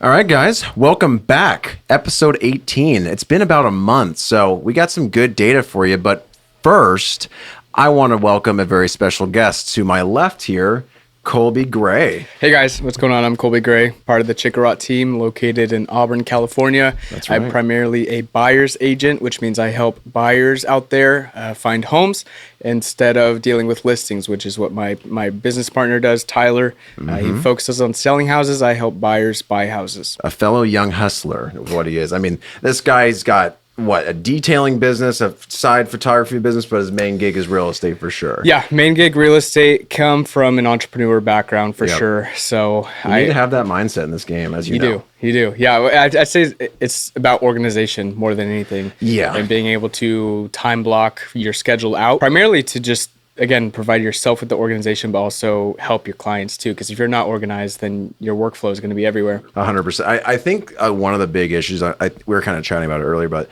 All right, guys, welcome back. Episode 18. It's been about a month, so we got some good data for you. But first, I want to welcome a very special guest to my left here, Colby Gray. Hey guys, what's going on? I'm Colby Gray, part of the Chickarot team located in Auburn, California. That's right. I'm primarily a buyer's agent, which means I help buyers out there find homes instead of dealing with listings, which is what my business partner does, Tyler. He focuses on selling houses. I help buyers buy houses. A fellow young hustler is what he is. I mean, this guy's got a detailing business, a side photography business, but his main gig is real estate for sure. Yeah, main gig real estate, come from an entrepreneur background for sure. So you need to have that mindset in this game, as you know. You do. Yeah, I'd say it's about organization more than anything. Yeah. And being able to time block your schedule out, primarily to just, again, provide yourself with the organization, but also help your clients too. Because if you're not organized, then your workflow is going to be everywhere. 100%. I think one of the big issues, we were kind of chatting about it earlier, but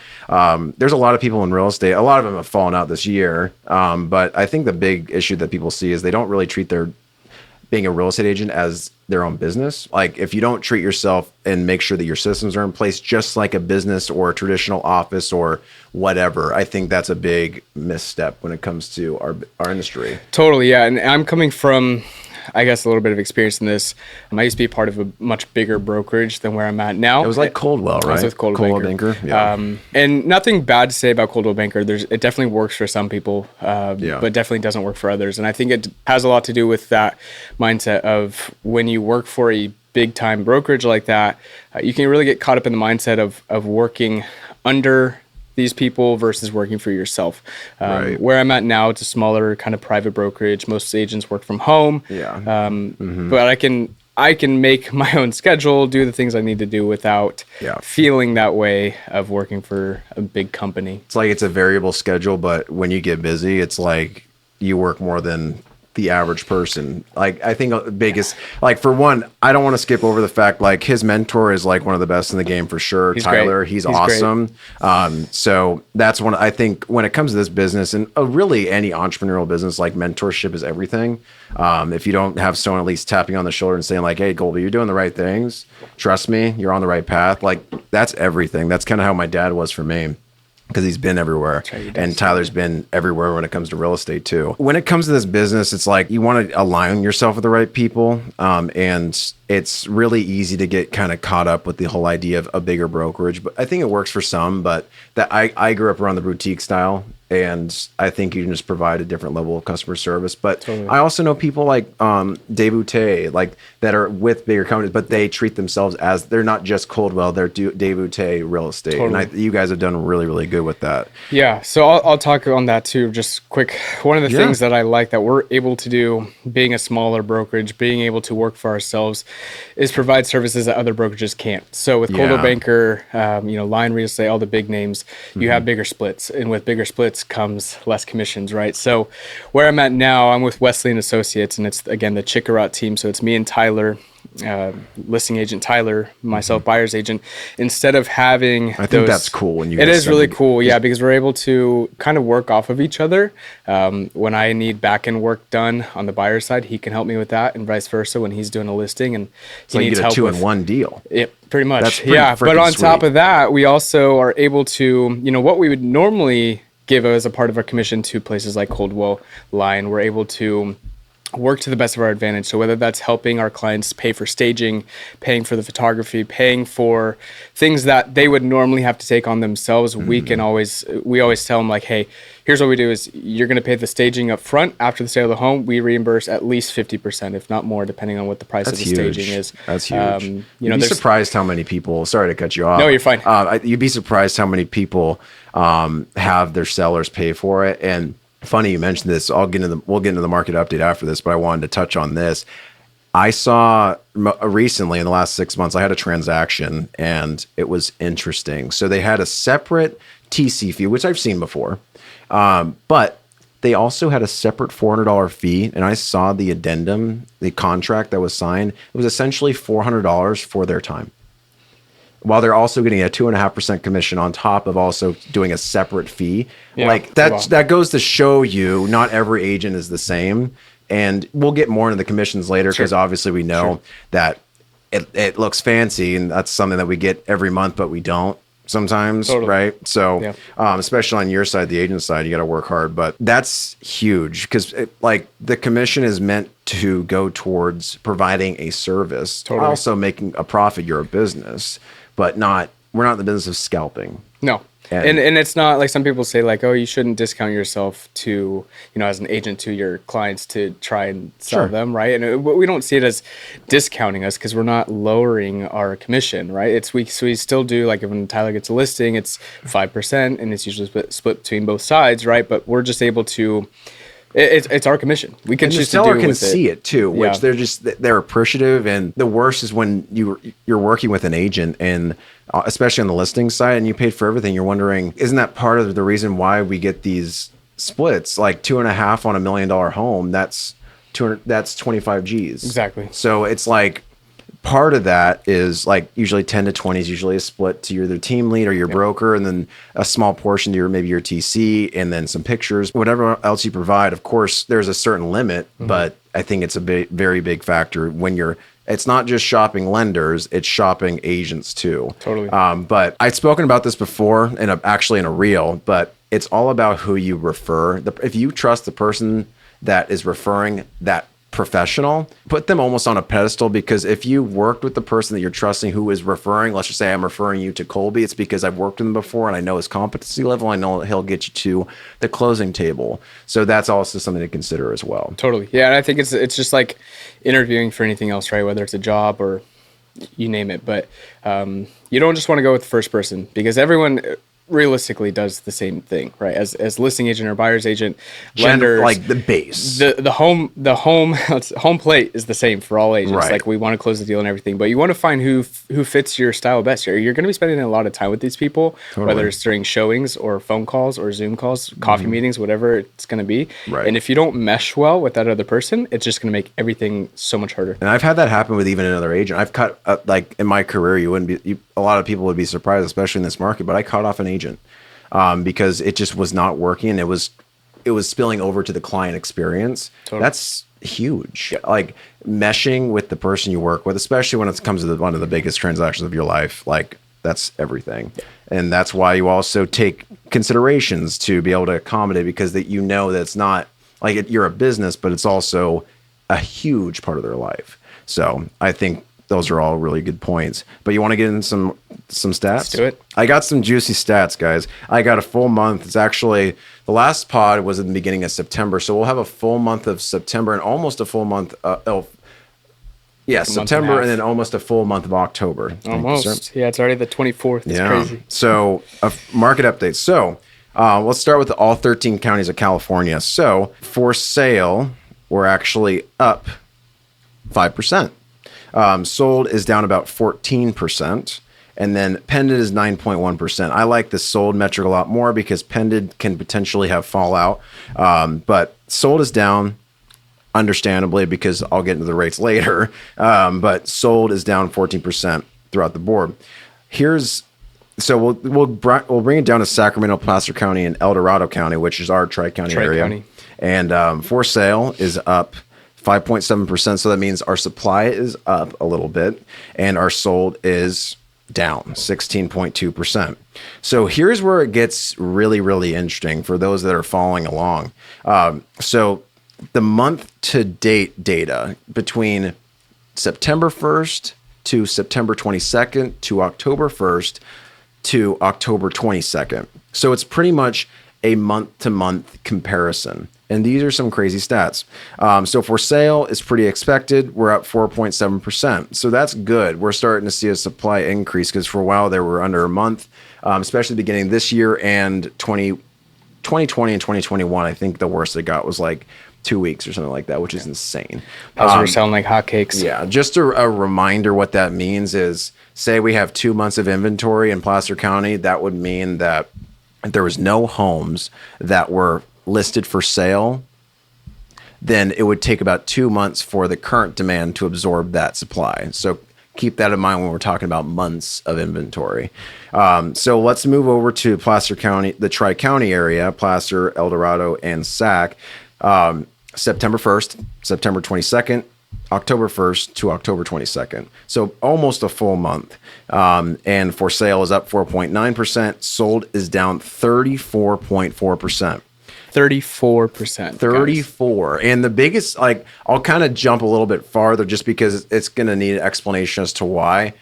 there's a lot of people in real estate. A lot of them have fallen out this year. But I think the big issue that people see is they don't really treat their being a real estate agent as their own business. Like if you don't treat yourself and make sure that your systems are in place, just like a business or a traditional office or whatever, I think that's a big misstep when it comes to our industry. Totally. Yeah. And I'm coming from, I guess, a little bit of experience in this. I used to be part of a much bigger brokerage than where I'm at now. It was like Coldwell, right? I was with Coldwell Banker. Yeah. And nothing bad to say about Coldwell Banker. It definitely works for some people, but definitely doesn't work for others. And I think it has a lot to do with that mindset of when you work for a big time brokerage like that, you can really get caught up in the mindset of working under these people versus working for yourself. Right. Where I'm at now, it's a smaller kind of private brokerage. Most agents work from home. Yeah. But I can make my own schedule, do the things I need to do without feeling that way of working for a big company. It's like it's a variable schedule, but when you get busy, it's like you work more than the average person. Like I think the biggest, like for one, I don't want to skip over the fact like his mentor is like one of the best in the game for sure. He's Tyler, great. he's awesome. So that's one, I think when it comes to this business and really any entrepreneurial business, like mentorship is everything. If you don't have someone at least tapping on the shoulder and saying like, hey, Colby, you're doing the right things. Trust me, you're on the right path. Like that's everything. That's kind of how my dad was for me. Because he's been everywhere. Right, and Tyler's been everywhere when it comes to real estate too. When it comes to this business, it's like you want to align yourself with the right people. And it's really easy to get kind of caught up with the whole idea of a bigger brokerage. But I think it works for some, but that I grew up around the boutique style. And I think you can just provide a different level of customer service. But totally. I also know people like Dave Boutte, like that are with bigger companies, but they treat themselves as they're not just Coldwell, they're Dave Boutte real estate. Totally. And you guys have done really, really good with that. Yeah. So I'll talk on that too. Just quick. One of the things that I like that we're able to do, being a smaller brokerage, being able to work for ourselves, is provide services that other brokerages can't. So with Coldwell Banker, Line Real Estate, all the big names, you have bigger splits, and with bigger splits comes less commissions, right? So where I'm at now, I'm with Wesley and Associates, and it's again the Chickarot team. So it's me and Tyler, listing agent Tyler, myself, buyer's agent. Instead of having, I think that's cool when you. It is really cool, yeah, because we're able to kind of work off of each other. When I need back end work done on the buyer side, he can help me with that, and vice versa when he's doing a listing and he needs help. So you get a 2-in-1 deal. Yep. Pretty much. That's pretty but on sweet. top of that, we also are able to, what we would normally give as a part of our commission to places like Coldwell Line, we're able to work to the best of our advantage. So whether that's helping our clients pay for staging, paying for the photography, paying for things that they would normally have to take on themselves, we always tell them like, hey, here's what we do is you're going to pay the staging up front. After the sale of the home, we reimburse at least 50%, if not more, depending on what the price of the staging is. That's huge. You'd be surprised how many people, sorry to cut you off. No, you're fine. You'd be surprised how many people have their sellers pay for it. And funny you mentioned this. We'll get into the market update after this, but I wanted to touch on this. I saw recently in the last 6 months, I had a transaction and it was interesting. So they had a separate TC fee, which I've seen before, but they also had a separate $400 fee. And I saw the addendum, the contract that was signed. It was essentially $400 for their time, while they're also getting a 2.5% commission on top of also doing a separate fee. Like that goes to show you not every agent is the same. And we'll get more into the commissions later because obviously we know that it looks fancy, and that's something that we get every month, but we don't sometimes, Totally. right? So, Yeah. especially on your side, the agent side, you got to work hard, but that's huge because like the commission is meant to go towards providing a service, Totally. also making a profit. You're a business, but we're not in the business of scalping. No. And it's not like some people say like, oh, you shouldn't discount yourself to, as an agent to your clients to try and sell Sure. them, right? And we don't see it as discounting us because we're not lowering our commission, right? So we still do, like when Tyler gets a listing, it's 5% and it's usually split between both sides, right? But we're just able to, it's our commission. We can And the choose to seller do can with see it too, which Yeah. they're appreciative. And the worst is when you're working with an agent, and especially on the listing side, and you paid for everything. You're wondering, isn't that part of the reason why we get these splits? Like 2.5 on $1 million home, that's 200. That's 25 G's. Exactly. So it's like part of that is like usually 10 to 20 is usually a split to your team lead or your broker, and then a small portion to your TC, and then some pictures, whatever else you provide. Of course, there's a certain limit, but I think it's a very big factor when it's not just shopping lenders, it's shopping agents too. Totally. But I've spoken about this before actually in a reel, but it's all about who you refer. If you trust the person that is referring that professional, put them almost on a pedestal, because if you worked with the person that you're trusting who is referring, let's just say I'm referring you to Colby, it's because I've worked with him before and I know his competency level. I know he'll get you to the closing table. So that's also something to consider as well. Totally. Yeah. And I think it's just like interviewing for anything else, right? Whether it's a job or you name it. But you don't just want to go with the first person, because everyone realistically does the same thing, right? As listing agent or buyer's agent, lenders, like the base, the home plate is the same for all agents. Right. Like we want to close the deal and everything, but you want to find who fits your style best. You're going to be spending a lot of time with these people, whether it's during showings or phone calls or Zoom calls, coffee meetings, whatever it's going to be. Right. And if you don't mesh well with that other person, it's just going to make everything so much harder. And I've had that happen with even another agent. I've cut like in my career, a lot of people would be surprised, especially in this market, but I cut off an agent because it just was not working. It was spilling over to the client experience. Totally. That's huge. Yeah. Like meshing with the person you work with, especially when it comes to one of the biggest transactions of your life, like that's everything. Yeah. And that's why you also take considerations to be able to accommodate, because that that it's not like you're a business, but it's also a huge part of their life. So I think those are all really good points. But you want to get in some stats? Let's do it. I got some juicy stats, guys. I got a full month. It's actually, the last pod was in the beginning of September. So we'll have a full month of September and almost a full month. September, and then almost a full month of October. Almost. Yeah, it's already the 24th. It's crazy. So market updates. So let's start with all 13 counties of California. So for sale, we're actually up 5%. Sold is down about 14%. And then pended is 9.1%. I like the sold metric a lot more because pended can potentially have fallout. But sold is down, understandably, because I'll get into the rates later. But sold is down 14% throughout the board. So we'll bring it down to Sacramento, Placer County, and El Dorado County, which is our Tri-County area. Tri-County. And for sale is up 5.7%. So that means our supply is up a little bit, and our sold is down 16.2%. So here's where it gets really, really interesting for those that are following along. So the month to date data between September 1st to September 22nd to October 1st to October 22nd. So it's pretty much a month-to-month comparison. And these are some crazy stats. So for sale, it's pretty expected. We're up 4.7%. So that's good. We're starting to see a supply increase because for a while there were under a month, especially beginning of this year and 2020 and 2021. I think the worst they got was like 2 weeks or something like that, which is insane. Houses were selling like hotcakes. Yeah, just a reminder what that means is, say we have 2 months of inventory in Placer County, that would mean that if there was no homes that were listed for sale, then it would take about 2 months for the current demand to absorb that supply. So keep that in mind when we're talking about months of inventory. So let's move over to Placer County, the Tri-County area, Placer, El Dorado, and Sac. September 1st, September 22nd, October 1st to October 22nd. So almost a full month. And for sale is up 4.9%. Sold is down 34.4%. 34%. 34. And the biggest, like, I'll kind of jump a little bit farther just because it's going to need an explanation as to why.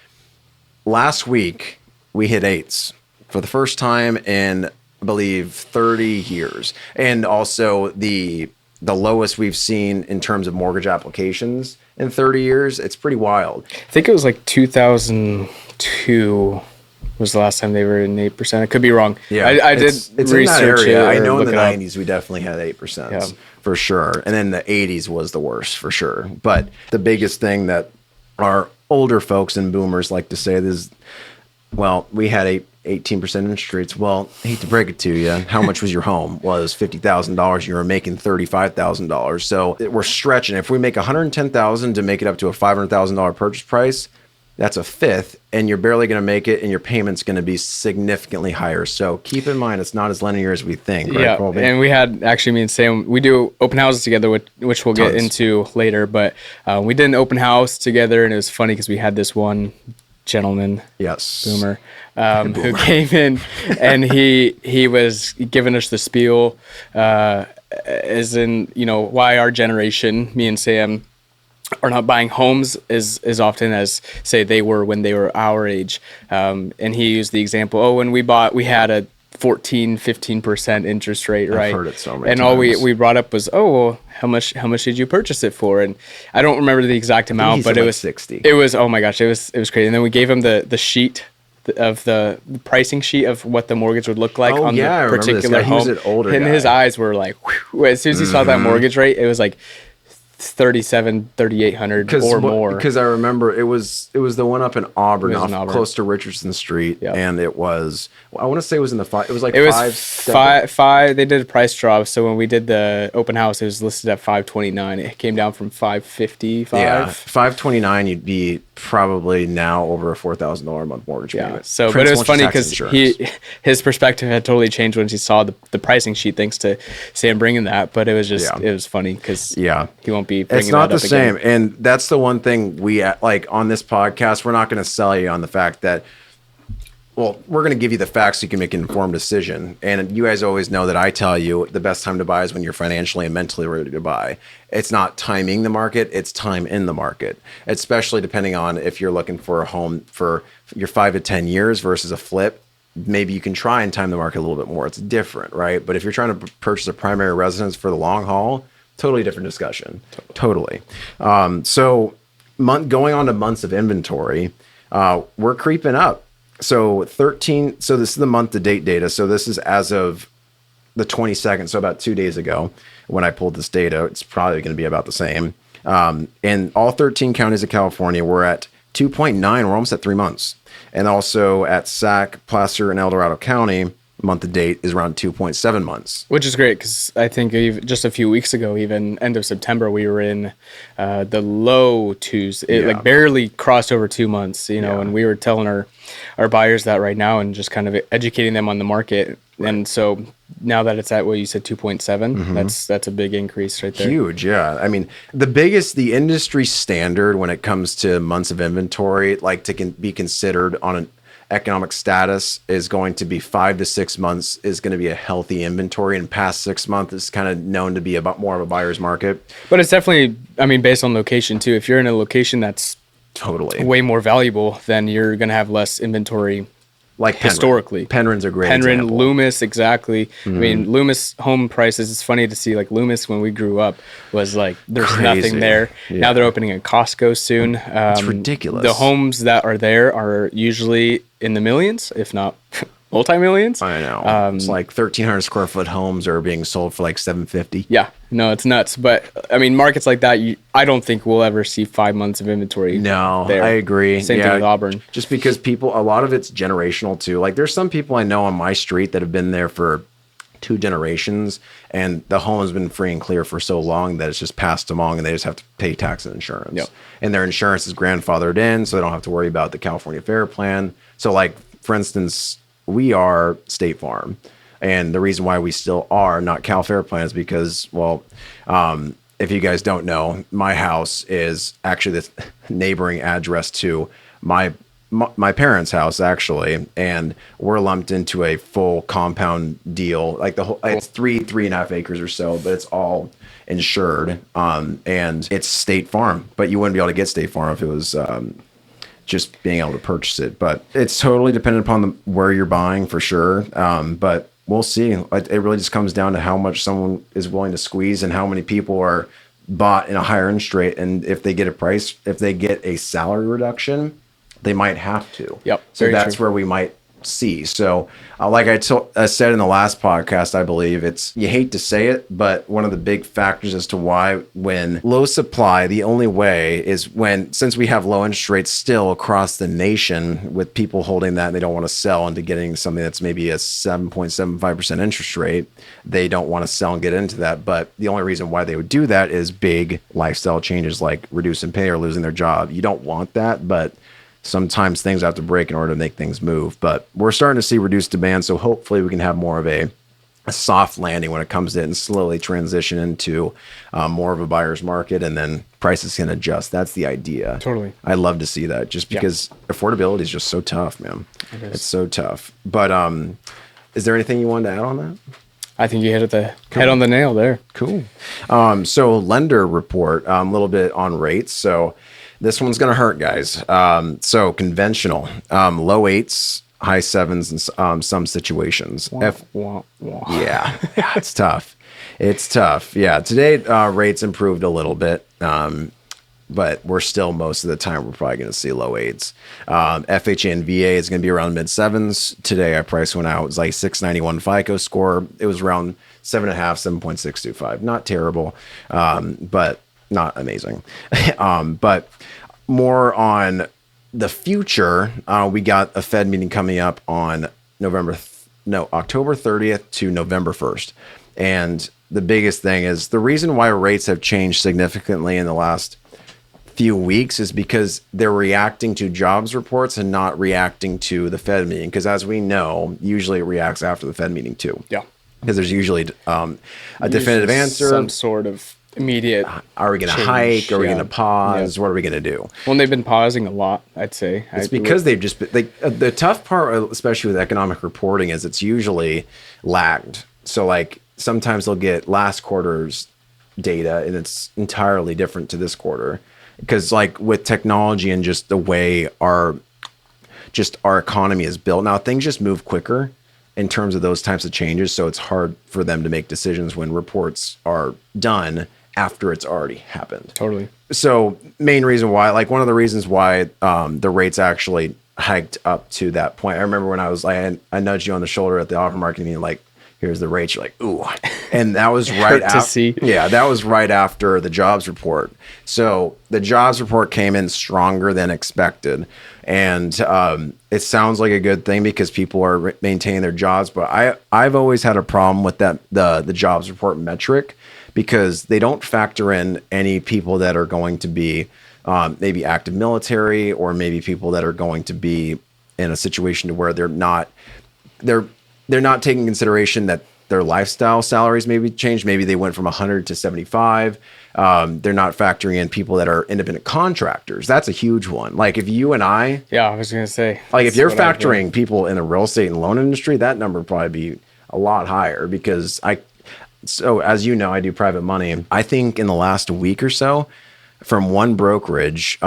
Last week, we hit eights for the first time in, I believe, 30 years. And also the lowest we've seen in terms of mortgage applications in 30 years. It's pretty wild. I think it was like 2002 was the last time they were in 8%. I could be wrong. Yeah, I did it's research in that area. it. I know in the look it up. 90s we definitely had 8%, Yeah. for sure. And then the 80s was the worst for sure. But the biggest thing that our older folks and boomers like to say is, well, we had 18% interest rates. Well, I hate to break it to you. How much was your home? Well, it was $50,000. You were making $35,000. So we're stretching. If we make $110,000 to make it up to a $500,000 purchase price, that's a fifth, and you're barely going to make it, and your payment's going to be significantly higher. So keep in mind, it's not as linear as we think. Right, Yeah, Colby? and we had actually me and Sam. We do open houses together, which we'll get into later. But we did an open house together, and it was funny because we had this one gentleman, Yes, boomer, who came in, and he was giving us the spiel, as in, you know, why our generation, me and Sam, are not buying homes as often as, say, they were when they were our age. And he used the example, when we bought, we had a 14-15% interest rate, right? I've heard it so many and times. all we brought up was, well, how much did you purchase it for? And I don't remember the exact amount, but it was 60. It was, oh my gosh, it was crazy. And then we gave him the sheet of the pricing sheet of what the mortgage would look like on I the remember this particular guy. He was home. an older and guy. his eyes were like, whew. As soon as he saw that mortgage rate, it was like 3,800 or more. Because I remember it was the one up in Auburn, It was in Auburn. close to Richardson Street, Yep. and it was, I want to say it was in the five. It was like It was five. five. They did a price drop, so when we did the open house, it was listed at 529. It came down from 555. Yeah, 529. You'd be probably now over a $4,000 a month mortgage Yeah. payment. So, but it was Principal, funny interest, tax, because insurance. his perspective had totally changed once he saw the pricing sheet, thanks to Sam bringing that. But it was just it was funny because he won't be bringing It's not that the up same. again. And that's the one thing we like on this podcast. We're not going to sell you on the fact that, well, we're going to give you the facts so you can make an informed decision. And you guys always know that I tell you the best time to buy is when you're financially and mentally ready to buy. It's not timing the market, it's time in the market, especially depending on if you're looking for a home for your 5 to 10 years versus a flip. Maybe you can try and time the market a little bit more. It's different, right? But if you're trying to purchase a primary residence for the long haul, totally different discussion. Totally. So going on to months of inventory, we're creeping up. So this is the month to date data. So this is as of the 22nd. So about 2 days ago when I pulled this data, it's probably going to be about the same. In all 13 counties of California, we're at 2.9. We're almost at 3 months. And also at Sac, Placer, and El Dorado County, month to date is around 2.7 months. Which is great because I think just a few weeks ago, even end of September, we were in the low twos. It like barely crossed over 2 months, and we were telling our buyers that right now and just kind of educating them on the market. Right. And so now that it's at what you said, 2.7, that's a big increase right there. Huge, yeah. I mean, the industry standard when it comes to months of inventory, like to be considered on an economic status, is going to be 5 to 6 months is going to be a healthy inventory, and past 6 months is kind of known to be about more of a buyer's market. But it's definitely, based on location too. If you're in a location that's totally way more valuable, then you're going to have less inventory. Like historically, Penryn's a great Penryn, example. Loomis, exactly. Loomis home prices. It's funny to see, like, Loomis when we grew up was like there's Crazy. nothing there. Yeah. Now they're opening a Costco soon. It's ridiculous. The homes that are there are usually in the millions, if not multi-millions. I know. It's like 1,300 square foot homes are being sold for like $750. Yeah, no, it's nuts. But markets like that, I don't think we'll ever see 5 months of inventory. No, there. I agree. Same thing with Auburn. Just because a lot of it's generational too. Like there's some people I know on my street that have been there for 2 generations, and the home has been free and clear for so long that it's just passed along, and they just have to pay tax and insurance. Yep. And their insurance is grandfathered in, so they don't have to worry about the California Fair Plan. So, like for instance, we are State Farm, and the reason why we still are not Cal Fair Plan is because, if you guys don't know, my house is actually the neighboring address to my parents' house, actually, and we're lumped into a full compound deal. Like the whole, it's 3.5 acres or so, but it's all insured. And it's State Farm, but you wouldn't be able to get State Farm if it was just being able to purchase it. But it's totally dependent upon where you're buying, for sure. But we'll see. It really just comes down to how much someone is willing to squeeze and how many people are bought in a higher interest rate. And if they get a salary reduction, they might have to. Yep. So that's where we might see. So like I said in the last podcast, I believe you hate to say it, but one of the big factors as to why when low supply, the only way is since we have low interest rates still across the nation with people holding that and they don't want to sell into getting something that's maybe a 7.75% interest rate, they don't want to sell and get into that. But the only reason why they would do that is big lifestyle changes like reducing pay or losing their job. You don't want that, but sometimes things have to break in order to make things move. But we're starting to see reduced demand, so hopefully we can have more of a soft landing when it comes to it and slowly transition into more of a buyer's market, and then prices can adjust. That's the idea. Totally. I'd love to see that, just because affordability is just so tough, man. It's so tough. But is there anything you wanted to add on that? I think you hit the head on the nail there. Cool. So lender report, a little bit on rates. So this one's going to hurt, guys. So conventional, low 8s, high 7s in some situations. Yeah, it's tough. It's tough. Yeah, today rates improved a little bit, but we're still, most of the time, we're probably going to see low 8s. FHA and VA is going to be around mid 7s. Today, our price went out. It was like 691 FICO score. It was around 7.5, 7.625. Not terrible, but not amazing. But more on the future, we got a Fed meeting coming up on October 30th to November 1st. And the biggest thing is the reason why rates have changed significantly in the last few weeks is because they're reacting to jobs reports and not reacting to the Fed meeting. Because as we know, usually it reacts after the Fed meeting too. Yeah. Because there's usually a definitive answer. Some sort of immediate. Are we going to hike? Are we going to pause? What are we going to do? Well, they've been pausing a lot, I'd say. It's because they've just been, the tough part, especially with economic reporting, is it's usually lagged. So like sometimes they'll get last quarter's data and it's entirely different to this quarter. Because like with technology and just the way our economy is built now, things just move quicker in terms of those types of changes. So it's hard for them to make decisions when reports are done after it's already happened. Totally. So main reason why, like one of the reasons why the rates actually hiked up to that point. I remember when I nudged you on the shoulder at the offer market meeting, like, here's the rates. You're like, ooh. And that was right after. Yeah, that was right after the jobs report. So the jobs report came in stronger than expected. And it sounds like a good thing because people are maintaining their jobs. But I've always had a problem with that the jobs report metric, because they don't factor in any people that are going to be maybe active military, or maybe people that are going to be in a situation to where they're not taking consideration that their lifestyle salaries maybe changed. Maybe they went from 100 to 75. They're not factoring in people that are independent contractors. That's a huge one. Like if you and I, yeah, I was going to say, like if you're factoring people in the real estate and loan industry, that number would probably be a lot higher, because so as you know, I do private money. I think in the last week or so from one brokerage,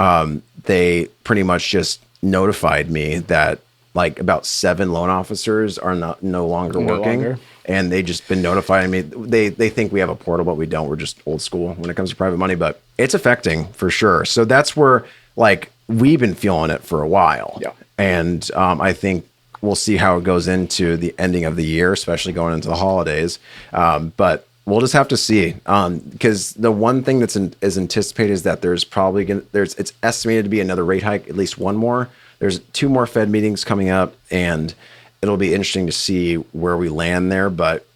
they pretty much just notified me that like about 7 loan officers are no longer working. And they just been notifying me. They think we have a portal, but we don't. We're just old school when it comes to private money, but it's affecting for sure. So that's where like we've been feeling it for a while. Yeah. And I think we'll see how it goes into the ending of the year, especially going into the holidays. But we'll just have to see, because the one thing is anticipated is that there's probably it's estimated to be another rate hike, at least one more. There's 2 more Fed meetings coming up, and it'll be interesting to see where we land there. But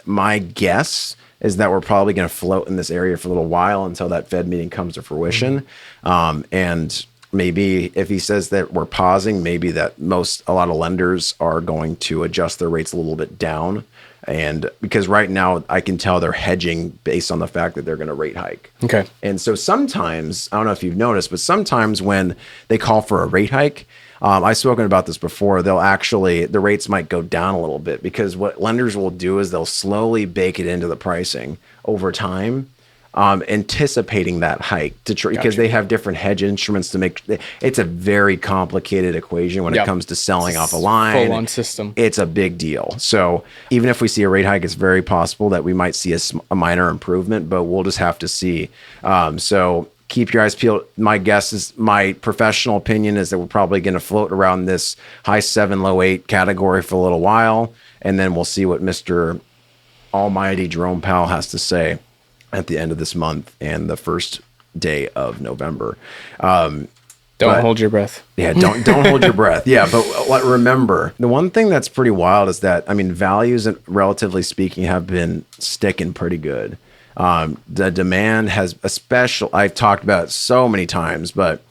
my guess is that we're probably going to float in this area for a little while until that Fed meeting comes to fruition. And maybe if he says that we're pausing, maybe that a lot of lenders are going to adjust their rates a little bit down And because right now I can tell they're hedging based on the fact that they're going to rate hike. Okay. And so sometimes, I don't know if you've noticed, but sometimes when they call for a rate hike, I've spoken about this before, the rates might go down a little bit, because what lenders will do is they'll slowly bake it into the pricing over time, anticipating that hike because they have different hedge instruments to make. It's a very complicated equation when it comes to selling off a line. Full on system. It's a big deal. So even if we see a rate hike, it's very possible that we might see a minor improvement, but we'll just have to see. So keep your eyes peeled. My guess is, my professional opinion is that we're probably going to float around this high 7, low 8 category for a little while, and then we'll see what Mr. Almighty Jerome Powell has to say at the end of this month and the first day of November. Don't hold your breath. Yeah, don't hold your breath. Yeah, but remember, the one thing that's pretty wild is that, I mean, values, relatively speaking, have been sticking pretty good. The demand has, I've talked about it so many times, but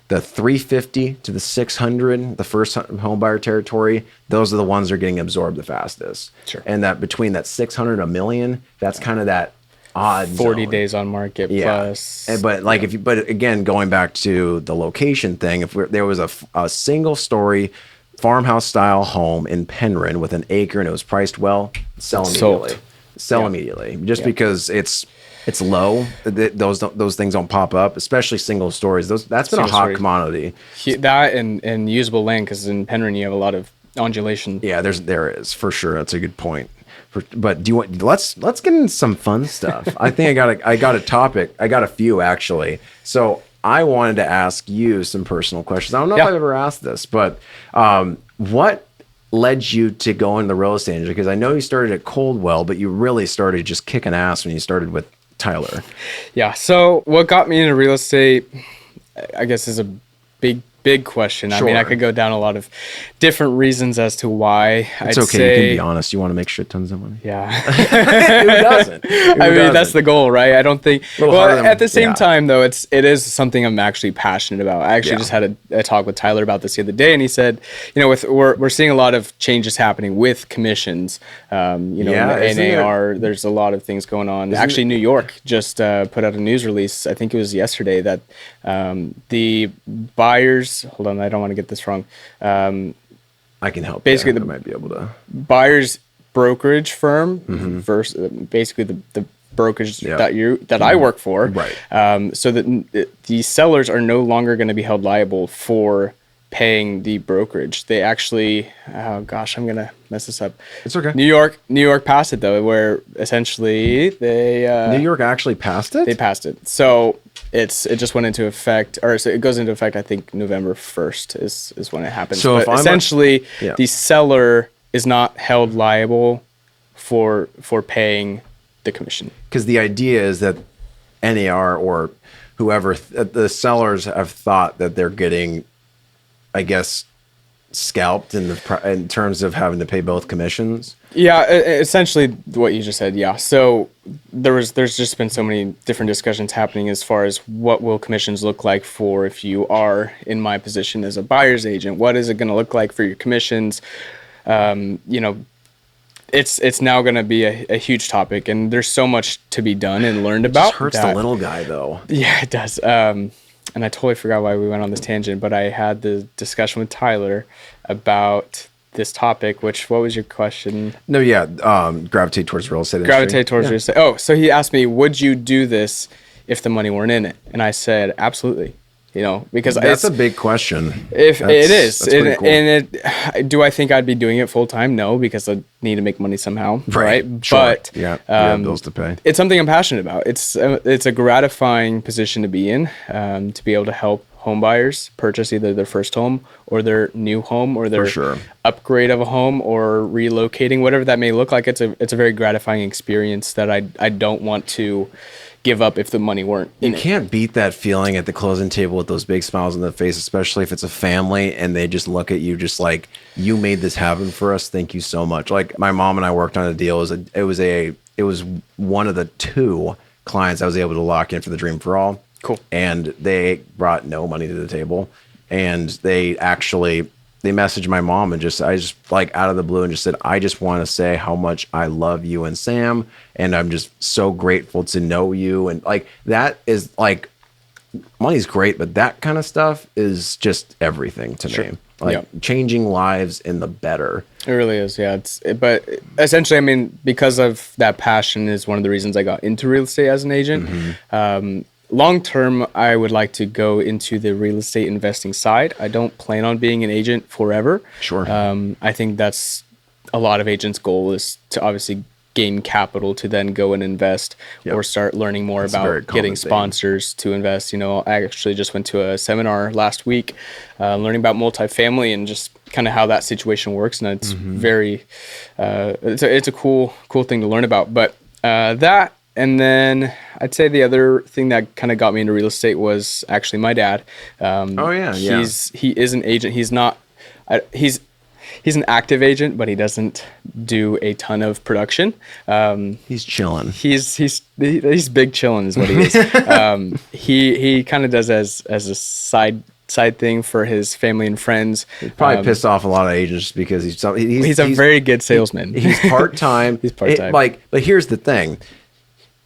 the 350 to the 600, the first home buyer territory, those are the ones that are getting absorbed the fastest. Sure. And that between that 600 and a million, that's kind of that odd 40 zone. days on market plus. But like but again, going back to the location thing, if there was a single story farmhouse style home in Penryn with an acre and it was priced well, sell immediately. Immediately, just because it's low. Those things don't pop up, especially single stories. That's been a hot commodity. That and usable land, because in Penryn you have a lot of undulation. Yeah, there is for sure. That's a good point. But do you want? Let's get into some fun stuff. I think I got a topic. I got a few actually. So I wanted to ask you some personal questions. I don't know if I've ever asked this, but what led you to go into the real estate industry? Because I know you started at Coldwell, but you really started just kicking ass when you started with Tyler. Yeah. So what got me into real estate, I guess, is a big question. Sure. I mean, I could go down a lot of different reasons as to why. It's okay. You can be honest. You want to make shit tons of money. Yeah. Who doesn't? I mean, that's the goal, right? I don't think. Well, at the same time, though, it is something I'm actually passionate about. I actually just had a talk with Tyler about this the other day, and he said, we're seeing a lot of changes happening with commissions. In the NAR, there's a lot of things going on. Actually, New York just put out a news release. I think it was yesterday that the buyers. Hold on, I don't want to get this wrong. I can help. Basically, I might be able to. Buyer's brokerage firm versus basically the brokerage that I work for. Right. So that the sellers are no longer going to be held liable for paying the brokerage. They actually, oh gosh, I'm going to mess this up. It's okay. New York passed it though, where essentially they New York actually passed it? They passed it. So it just went into effect, or so it goes into effect, I think November 1st is when it happens. So but essentially the seller is not held liable for paying the commission. Because the idea is that NAR or whoever, the sellers have thought that they're getting, I guess, scalped in terms of having to pay both commissions. Yeah, essentially what you just said. Yeah. So there's just been so many different discussions happening as far as what will commissions look like for if you are in my position as a buyer's agent. What is it going to look like for your commissions? It's now going to be a huge topic, and there's so much to be done and learned about. It hurts the little guy though. Yeah, it does. And I totally forgot why we went on this tangent, but I had the discussion with Tyler about this topic, what was your question? No, yeah. Gravitate towards real estate. Gravitate towards real estate. Oh, so he asked me, would you do this if the money weren't in it? And I said, absolutely. Because that's a big question. It is. That's pretty cool. And do I think I'd be doing it full time? No, because I need to make money somehow. Right. Sure. But you have bills to pay. It's something I'm passionate about. It's a gratifying position to be in, to be able to help home buyers purchase either their first home or their new home or their upgrade of a home or relocating, whatever that may look like. It's a very gratifying experience that I don't want to give up if the money weren't in it. You can't beat that feeling at the closing table with those big smiles on the face, especially if it's a family and they just look at you just like, you made this happen for us. Thank you so much. Like my mom and I worked on a deal. It was one of the 2 clients I was able to lock in for the Dream for All. Cool. And they brought no money to the table, and they actually they messaged my mom and I just like out of the blue and just said, I just want to say how much I love you and Sam. And I'm just so grateful to know you. And like, that is like, money's great, but that kind of stuff is just everything to me. Like changing lives in the better. It really is. Yeah. But essentially, I mean, because of that passion is one of the reasons I got into real estate as an agent. Long term, I would like to go into the real estate investing side. I don't plan on being an agent forever. Sure. I think that's a lot of agents' goal is to obviously gain capital to then go and invest or start learning more about getting sponsors to invest. You know, I actually just went to a seminar last week learning about multifamily and just kind of how that situation works. And it's very, it's a cool thing to learn about. But that, and then I'd say the other thing that kind of got me into real estate was actually my dad. He is an agent. He's not, he's an active agent, but he doesn't do a ton of production. He's chilling. He's big chilling is what he is. He kind of does as a side thing for his family and friends. He probably pissed off a lot of agents because he's a very good salesman. He's part-time. He's part-time. But here's the thing.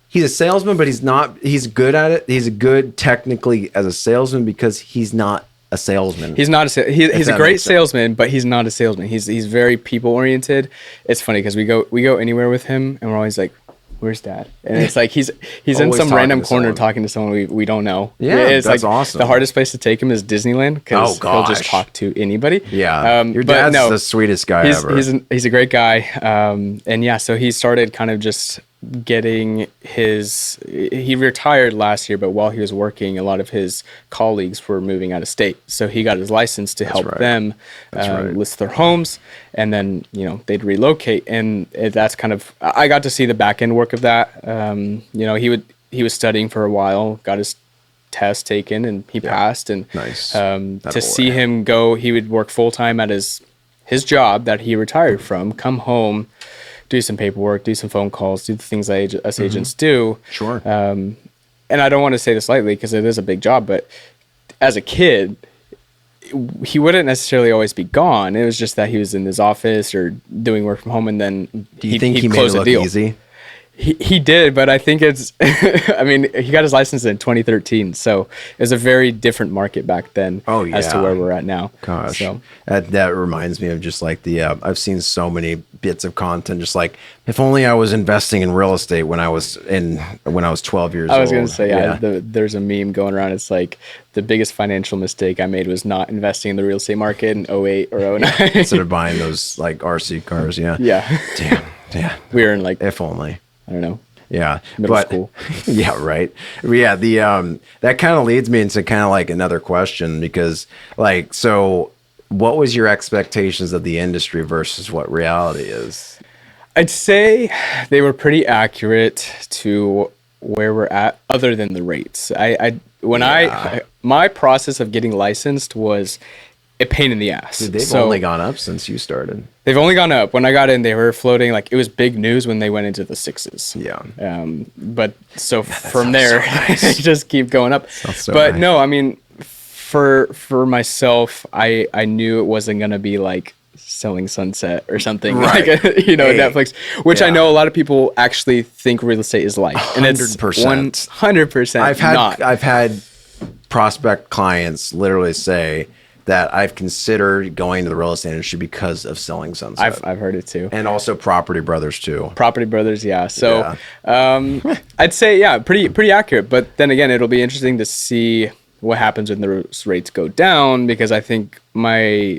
He's a salesman, but he's good at it. He's good technically as a salesman because he's not a salesman. He's not he's a great salesman, but he's not a salesman. He's very people oriented. It's funny because we go anywhere with him and we're always like, where's Dad? And it's like he's in some random corner talking to someone we don't know. Yeah, it's that's like awesome. The hardest place to take him is Disneyland because he'll just talk to anybody. Yeah, your dad's the sweetest guy ever. He's a great guy. And yeah, so he started kind of just getting he retired last year, but while he was working, a lot of his colleagues were moving out of state. So he got his license to help them list their homes, and then, you know, they'd relocate. And that's kind of, I got to see the back end work of that. You know, he was studying for a while, got his test taken, and he passed. And to see him go, he would work full time at his job that he retired from, come home, do some paperwork, do some phone calls, do the things us agents do. Sure. And I don't want to say this lightly because it is a big job, but as a kid, he wouldn't necessarily always be gone. It was just that he was in his office or doing work from home, and then do you think he made it look easy? He did, but I think it's, I mean, he got his license in 2013, so it was a very different market back then as to where we're at now. Gosh, so. That reminds me of just like I've seen so many bits of content, just like, if only I was investing in real estate when I was 12 years old. I was going to say, there's a meme going around. It's like, the biggest financial mistake I made was not investing in the real estate market in 08 or 09. Instead of buying those like RC cars. Yeah. Damn. We were in like, if only. I don't know. Yeah. Middle school. Yeah, right. Yeah, that kind of leads me into kind of like another question, because like, so what was your expectations of the industry versus what reality is? I'd say they were pretty accurate to where we're at, other than the rates. My process of getting licensed was a pain in the ass. Dude, they've only gone up since you started. They've only gone up. When I got in, they were floating, like, it was big news when they went into the 6s. Yeah. But so from there, so nice. They just keep going up. So but nice. No, I mean, for myself, I knew it wasn't going to be like Selling Sunset or something, like, Netflix, which I know a lot of people actually think real estate is like. 100%. And it's 100% I've had prospect clients literally say that I've considered going to the real estate industry because of Selling Sunset. I've heard it too. And also Property Brothers too. Property Brothers, yeah. So I'd say, pretty accurate. But then again, it'll be interesting to see what happens when the rates go down, because I think my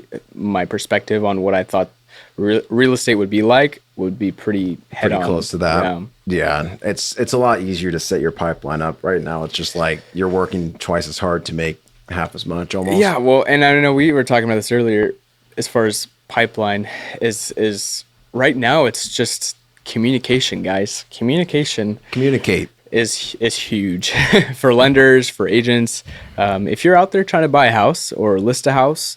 perspective on what I thought real estate would be like would be pretty close to that. Yeah. It's a lot easier to set your pipeline up right now. It's just like you're working twice as hard to make half as much almost. Yeah, well, and I don't know, we were talking about this earlier, as far as pipeline is right now, it's just communication, guys. Communicate is huge for lenders, for agents. If you're out there trying to buy a house or list a house,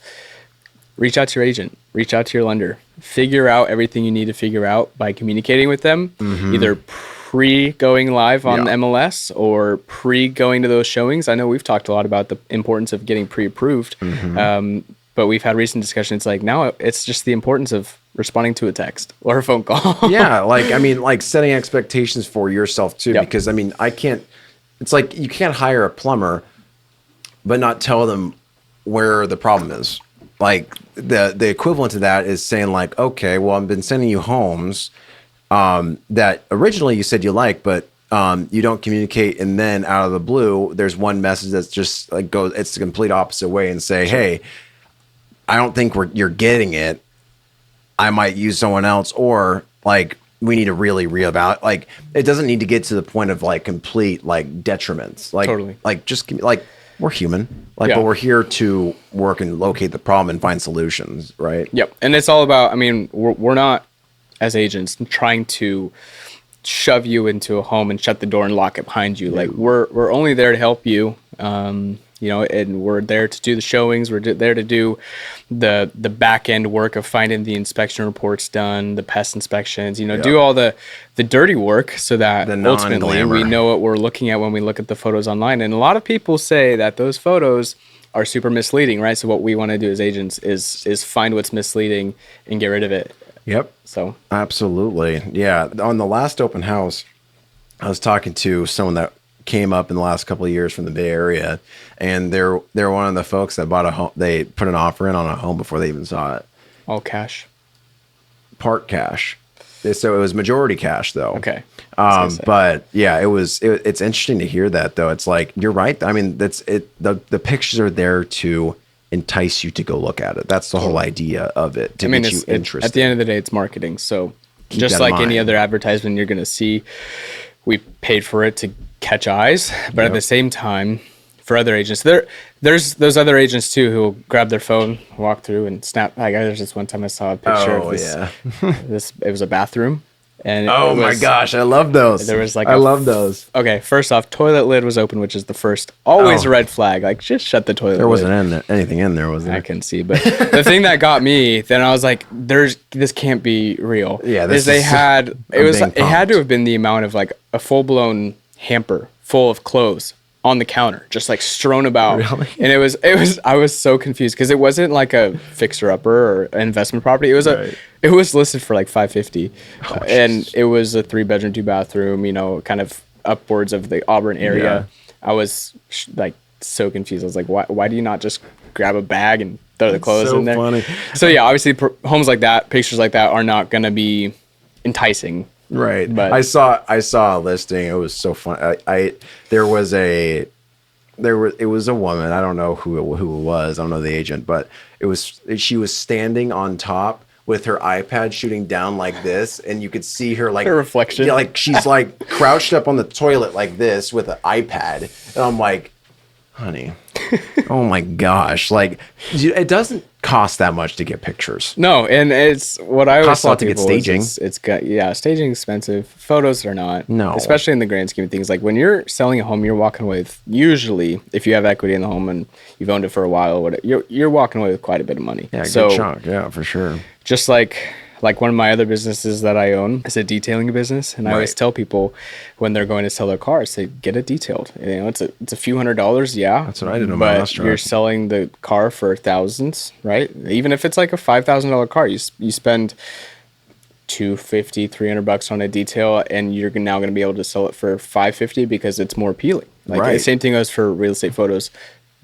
reach out to your agent, reach out to your lender, figure out everything you need to figure out by communicating with them, either pre-going live on MLS or pre-going to those showings. I know we've talked a lot about the importance of getting pre-approved. but we've had recent discussions like now it's just the importance of responding to a text or a phone call. Yeah, like I mean, like setting expectations for yourself too, Yep. because I mean, I can't. It's like you can't hire a plumber, but not tell them where the problem is. Like the equivalent to that is saying like, okay, well, I've been sending you homes that originally you said you like, but you don't communicate, and then out of the blue, there's one message that's just like goes. It's the complete opposite way, and say, hey, I don't think you're getting it. I might use someone else, or like we need to really reevaluate. Like it doesn't need to get to the point of like complete like detriments. Like Totally. like just like we're human. Like Yeah. but we're here to work and locate the problem and find solutions, right? Yep. And it's all about, I mean, we're not as agents trying to shove you into a home and shut the door and lock it behind you. Like we're only there to help you. You know, and we're there to do the showings. We're there to do the back end work of finding the inspection reports done, the pest inspections, you know, do all the dirty work so that ultimately we know what we're looking at when we look at the photos online. And a lot of people say that those photos are super misleading, right? So what we want to do as agents is find what's misleading and get rid of it. Yep. So Absolutely. Yeah. On the last open house, I was talking to someone that came up in the last couple of years from the Bay Area, and they're one of the folks that bought a home. They put an offer in on a home before they even saw it. all cash. Part cash. So it was majority cash though. Okay. But yeah, it's interesting to hear that though. It's like, you're right. I mean, that's it. The pictures are there to entice you to go look at it. That's the whole idea of it. To get you interested. At the end of the day, it's marketing. So Keep just that in like any mind. other advertisement you're going to see, we paid for it to catch eyes. But at the same time, for other agents, there's those other agents too who will grab their phone, walk through, and snap. Like there's this one time I saw a picture of this. It was a bathroom, and My gosh, I love those. There was like I love those. Okay, first off, toilet lid was open, which is the first. Always a red flag. Like just shut the toilet. There lid. wasn't anything in there, was there? I can see, but the thing that got me, then I was like, this can't be real. Yeah, this it had pumped. to have been the amount of like a full blown hamper full of clothes on the counter, just like strewn about. Really? And it was I was so confused because it wasn't like a fixer upper or an investment property. It was it was listed for like $550, and it was a 3-bedroom, 2-bathroom. You know, kind of upwards of the Auburn area. Yeah. I was like so confused. I was like, why do you not just grab a bag and throw the clothes so in there? funny. So yeah, obviously homes like that, pictures like that are not going to be enticing. Right. But I saw a listing. It was so fun. It was a woman. I don't know who it was. I don't know the agent, but she was standing on top with her iPad shooting down like this, and you could see her like a reflection. Yeah, like she's like crouched up on the toilet like this with an iPad, and I'm like, honey, oh my gosh, like it doesn't cost that much to get pictures. No, and it's what I always Costs a tell lot to get people is staging. It's got staging expensive. Photos are not. No. Especially in the grand scheme of things. Like when you're selling a home, you're walking away with, usually if you have equity in the home and you've owned it for a while or whatever, you're walking away with quite a bit of money. Yeah, so good chunk. Yeah, for sure. just like one of my other businesses that I own is a detailing business, and I always tell people when they're going to sell their car, say get it detailed. You know, it's a few $100s, yeah. That's what I did on my last But truck. you're selling the car for thousands, right? Even if it's like a $5,000 car, you spend $250, $300 on a detail, and you're now going to be able to sell it for $550 because it's more appealing. Like the same thing goes for real estate photos.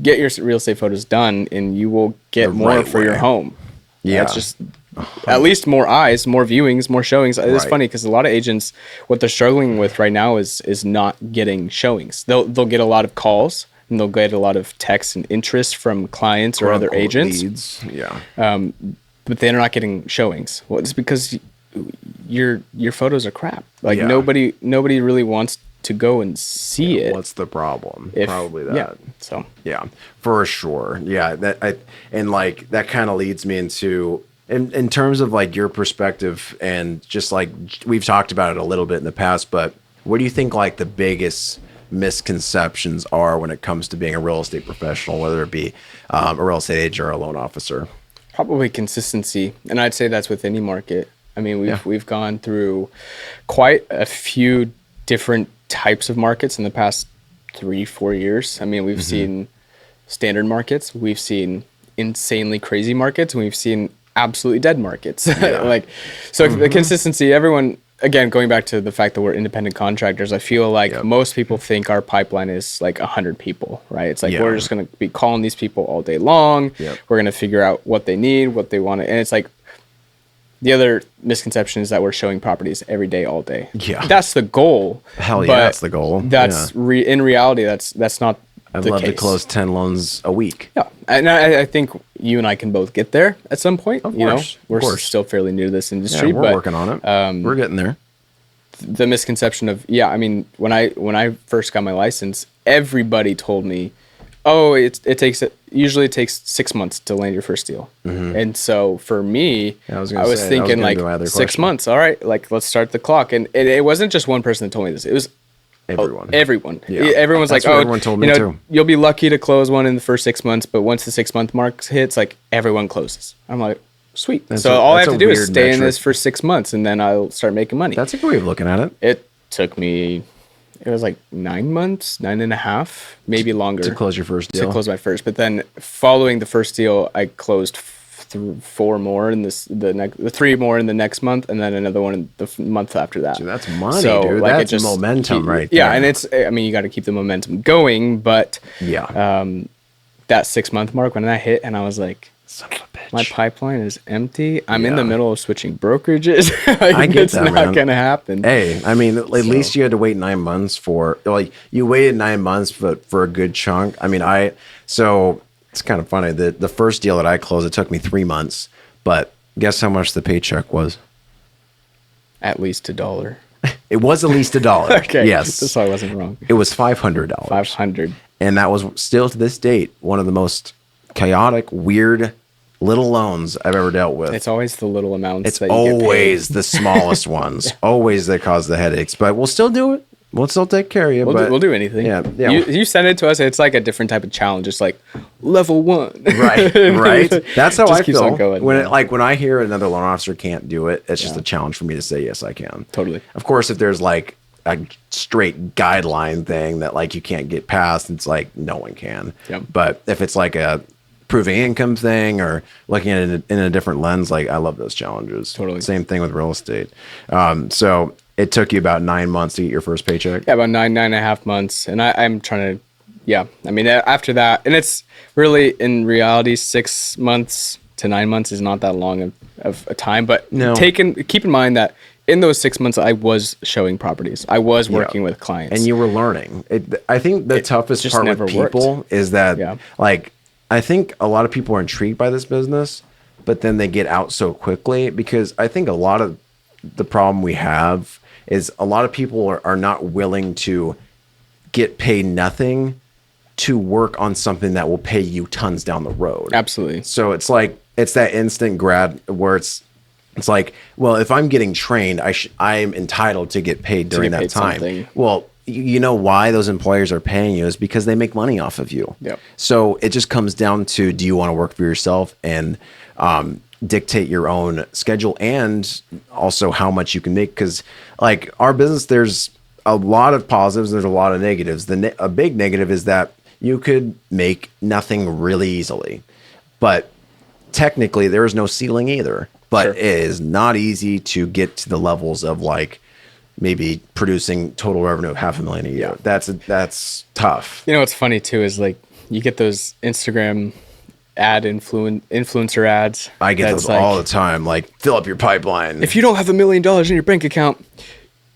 Get your real estate photos done, and you will get more right for your way. home. Yeah. It's just at least more eyes, more viewings, more showings. It's funny because a lot of agents, what they're struggling with right now is not getting showings. They'll get a lot of calls and they'll get a lot of texts and interest from clients or other agents. Leads. Yeah. But they're not getting showings. Well, it's because your photos are crap. Like nobody really wants to go and see it. What's the problem? Probably that. Yeah. So yeah, for sure. Yeah, that kind of leads me into in terms of like your perspective, and just like we've talked about it a little bit in the past, but what do you think like the biggest misconceptions are when it comes to being a real estate professional, whether it be a real estate agent or a loan officer? probably consistency, and I'd say that's with any market. I mean, we've gone through quite a few different types of markets in the past 3-4 years. I mean, we've seen standard markets, we've seen insanely crazy markets, and we've seen absolutely dead markets. Like, so the consistency, everyone, again, going back to the fact that we're independent contractors, I feel like most people think our pipeline is like 100 people, right? It's like, we're just going to be calling these people all day long. We're going to figure out what they need, what they want. And it's like, the other misconception is that we're showing properties every day, all day. Yeah. That's the goal. Hell yeah, that's the goal. That's in reality, that's not I'd the love case. to close 10 loans a week. Yeah. And I think you and I can both get there at some point. Of you know, course, we're of course. still fairly new to this industry. Yeah, we're but working on it. We're getting there. the misconception of, I mean, when I first got my license, everybody told me, oh, it usually takes 6 months to land your first deal. And so for me, I was thinking like 6 months. All right, like let's start the clock. And it wasn't just one person that told me this. It was everyone. Yeah. Everyone's That's like, what oh, everyone told me too. You'll be lucky to close one in the first 6 months, but once the 6 month mark hits, like everyone closes. I'm like, sweet. All I have to do is stay in this for 6 months, and then I'll start making money. That's a good way of looking at it. It took me, it was like 9 months, 9.5, maybe longer. To close your first deal? To close my first. But then following the first deal, I closed 4 more in the 3 more in the next month, and then another one in the month after that. Dude, that's money, dude. Like, that's momentum right there. Yeah, and you got to keep the momentum going, but that 6 month mark when I hit, and I was like, son of a bitch, my pipeline is empty. I'm in the middle of switching brokerages. I get it's that, not man. Gonna happen. Hey, I mean, at least you had to wait 9 months for, like, you waited 9 months for a good chunk. I mean, so it's kind of funny that the first deal that I closed, it took me 3 months, but guess how much the paycheck was? At least $1. It was at least $1. Okay. Yes. So I wasn't wrong. It was $500. $500. And that was still to this date one of the most chaotic, weird little loans I've ever dealt with. It's always the little amounts. It's that you always the smallest ones. Always that cause the headaches. But we'll still do it. We'll still take care of you. We'll do anything. Yeah. You send it to us. It's like a different type of challenge. It's like level 1. Right. That's how I feel. When I hear another loan officer can't do it, it's just a challenge for me to say, yes, I can. Totally. Of course, if there's like a straight guideline thing that like you can't get past, it's like no one can. Yep. But if it's like a proving income thing or looking at it in a different lens, like I love those challenges. Totally. Same thing with real estate. So it took you about 9 months to get your first paycheck? Yeah, about 9.5 months. And I'm trying to, I mean, after that, and it's really, in reality, 6 months to 9 months is not that long of a time. But keep in mind that in those 6 months, I was showing properties. I was working with clients. And you were learning. I think the toughest part with people is that, like, I think a lot of people are intrigued by this business, but then they get out so quickly, because I think a lot of the problem we have is a lot of people are not willing to get paid nothing to work on something that will pay you tons down the road. Absolutely. So it's like, it's that instant grad where it's like, well, if I'm getting trained, I'm entitled to get paid during that time. Something. Well, you know why those employers are paying you is because they make money off of you. Yep. So it just comes down to, do you want to work for yourself and dictate your own schedule, and also how much you can make? Because like our business, there's a lot of positives, there's a lot of negatives. A big negative is that you could make nothing really easily, but technically there is no ceiling either. But it is not easy to get to the levels of like maybe producing total revenue of $500,000 a year. That's tough. You know what's funny too is like you get those Instagram influencer ads. I get those all the time. Like, fill up your pipeline. If you don't have $1 million in your bank account,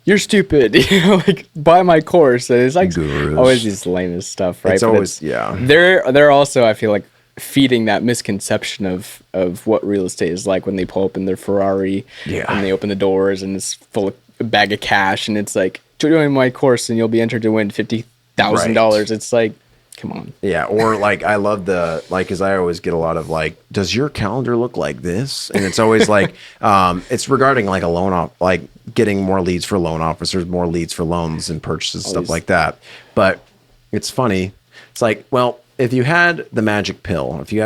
you're stupid. Like, buy my course. And it's like always these lamest stuff, right? It's always They're also, I feel like, feeding that misconception of what real estate is like when they pull up in their Ferrari and they open the doors and it's full of a bag of cash, and it's like, join my course and you'll be entered to win $50,000. It's like, come on. Yeah. Or like, I love because I always get a lot of like, does your calendar look like this? And it's always like, it's regarding like a loan like getting more leads for loan officers, more leads for loans and purchases, stuff like that. But it's funny. It's like, well, if you had the magic pill, if you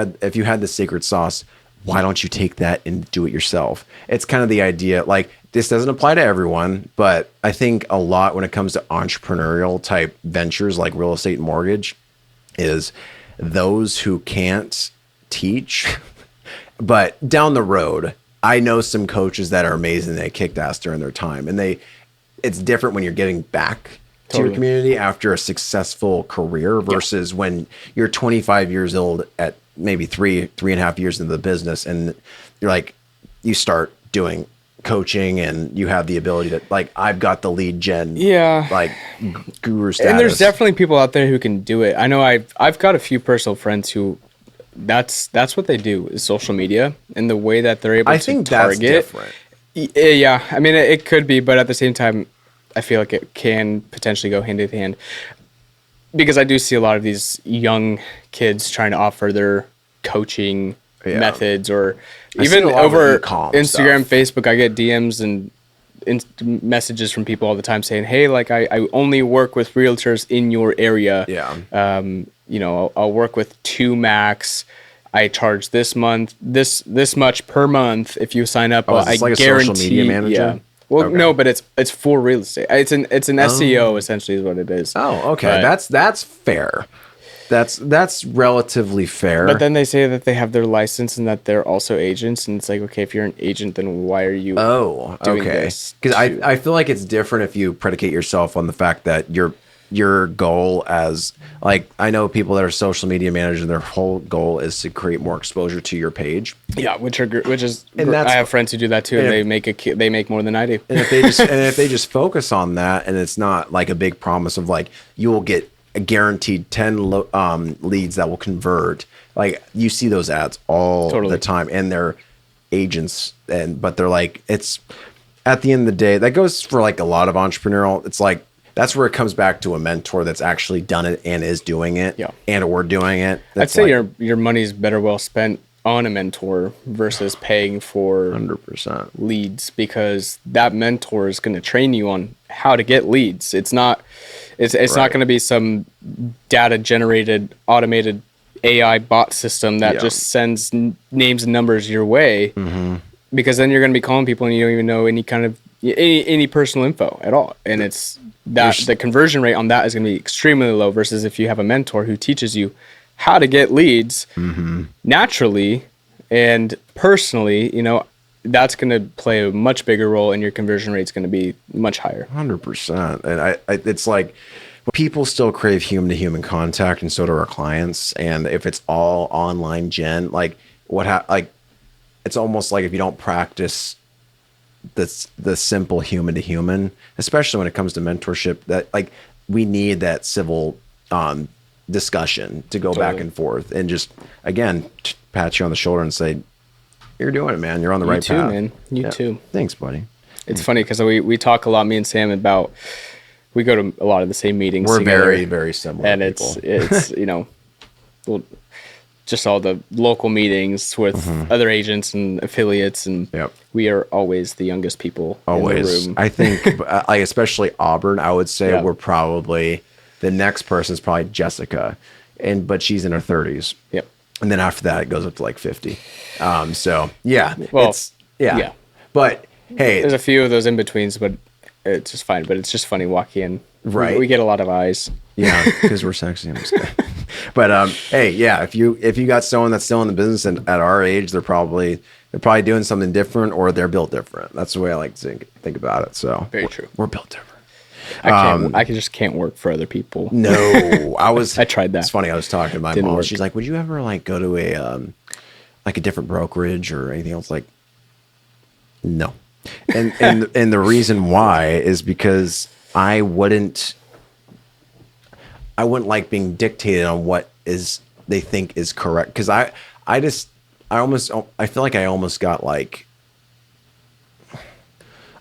had the secret sauce, why don't you take that and do it yourself? It's kind of the idea, like, this doesn't apply to everyone, but I think a lot when it comes to entrepreneurial type ventures like real estate and mortgage is those who can't teach, but down the road, I know some coaches that are amazing. They kicked ass during their time, and it's different when you're getting back to your community after a successful career versus when you're 25 years old at maybe 3.5 years into the business, and you're like, you start doing coaching and you have the ability to, like, I've got the lead gen, like guru status. And there's definitely people out there who can do it. I know I've got a few personal friends who that's what they do is social media, and the way that they're able to target. That's different. Yeah, I mean, it could be, but at the same time, I feel like it can potentially go hand in hand, because I do see a lot of these young kids trying to offer their coaching methods, or even over Instagram, Facebook. I get DMs and messages from people all the time saying, "Hey, like I only work with realtors in your area. You know, I'll work with 2 max. I charge this much per month if you sign up. I like guarantee." A social media manager? Yeah. Well, no, but it's for real estate. It's an SEO essentially is what it is. Oh, okay. But that's fair. That's relatively fair. But then they say that they have their license and that they're also agents, and it's like, okay, if you're an agent, then why are you doing this? Because I feel like it's different if you predicate yourself on the fact that your goal as, like, I know people that are social media managers, their whole goal is to create more exposure to your page. Yeah, which is I have friends who do that too, and they make more than I do. And if they just focus on that, and it's not like a big promise of like you will get a guaranteed 10 leads that will convert. Like, you see those ads all the time, and they're agents, but they're like, it's at the end of the day, that goes for like a lot of entrepreneurial. It's like, that's where it comes back to a mentor that's actually done it and is doing it, and or doing it. I'd say like, your money's better well spent on a mentor versus paying for 100% leads, because that mentor is going to train you on how to get leads. It's not not going to be some data generated automated AI bot system that just sends names and numbers your way, because then you're going to be calling people and you don't even know any kind of any personal info at all, and it's that the conversion rate on that is going to be extremely low, versus if you have a mentor who teaches you how to get leads naturally and personally, you know, that's going to play a much bigger role, and your conversion rate is going to be much higher. 100%. And it's like, people still crave human to human contact, and so do our clients. And if it's all online gen, like it's almost like if you don't practice the simple human to human, especially when it comes to mentorship, that like we need that civil discussion to go back and forth, and just again pat you on the shoulder and say, you're doing it, man. You're on the right path. Man. You too. Thanks, buddy. It's funny because we talk a lot, me and Sam, about, we go to a lot of the same meetings. We're together, very, very similar. And it's you know, just all the local meetings with other agents and affiliates, and we are always the youngest people in the room. I think, like, especially Auburn, I would say we're probably, the next person is probably Jessica, but she's in her 30s. Yep. And then after that, it goes up to like 50. So yeah, well, But hey, there's a few of those in betweens, but it's just fine. But it's just funny walking in. Right. We get a lot of eyes. Yeah, because we're sexy. I'm just kidding. But hey, yeah, if you got someone that's still in the business and at our age, they're probably doing something different, or they're built different. That's the way I like to think about it. So very true. We're built different. I just can't work for other people. No, I tried that. It's funny. I was talking to my mom. Work. She's like, "Would you ever like go to a like a different brokerage or anything else?" Like, no. And the reason why is because I wouldn't like being dictated on what they think is correct, because I feel like I almost got like,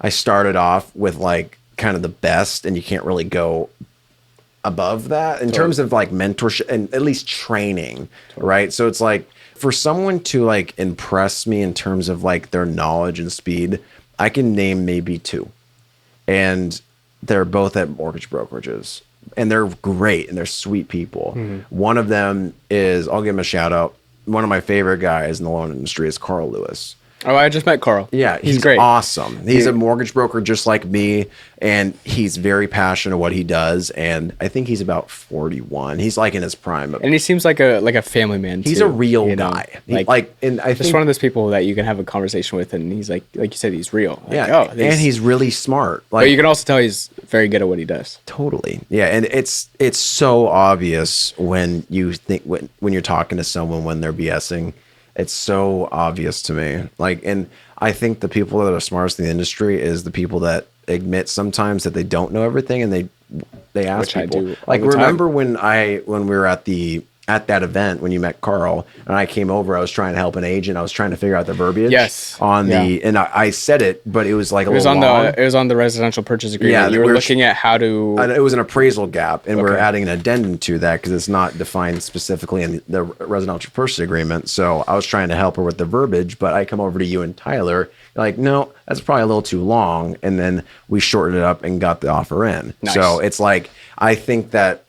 I started off with like kind of the best, and you can't really go above that in terms of like mentorship and at least training, right? So it's like, for someone to like impress me in terms of like their knowledge and speed, I can name maybe 2, and they're both at mortgage brokerages, and they're great and they're sweet people. One of them is, I'll give him a shout out. One of my favorite guys in the loan industry is Carl Lewis. Oh, I just met Carl. Yeah, he's great. awesome. He's a mortgage broker just like me, and he's very passionate what he does. And I think he's about 41. He's like in his prime. And he seems like a family man. He's too, a real you know? guy. And I just think one of those people that you can have a conversation with, and he's like you said, he's real. Like, yeah, and he's really smart. Like, but you can also tell he's very good at what he does. Totally. Yeah, and it's so obvious when you think when you're talking to someone when they're BSing. It's so obvious to me. Like, and I think the people that are smartest in the industry is the people that admit sometimes that they don't know everything, and they ask Which people. I do Like, all the time. remember when we were at that event when you met Carl and I came over, I was trying to help an agent. I was trying to figure out the verbiage. Yes. And I said it, but it was like It was on the residential purchase agreement. Yeah, you were looking at how to. It was an appraisal gap, and we're adding an addendum to that because it's not defined specifically in the residential purchase agreement. So I was trying to help her with the verbiage, but I come over to you and Tyler, you're like, no, that's probably a little too long, and then we shortened it up and got the offer in. Nice. So it's like, I think that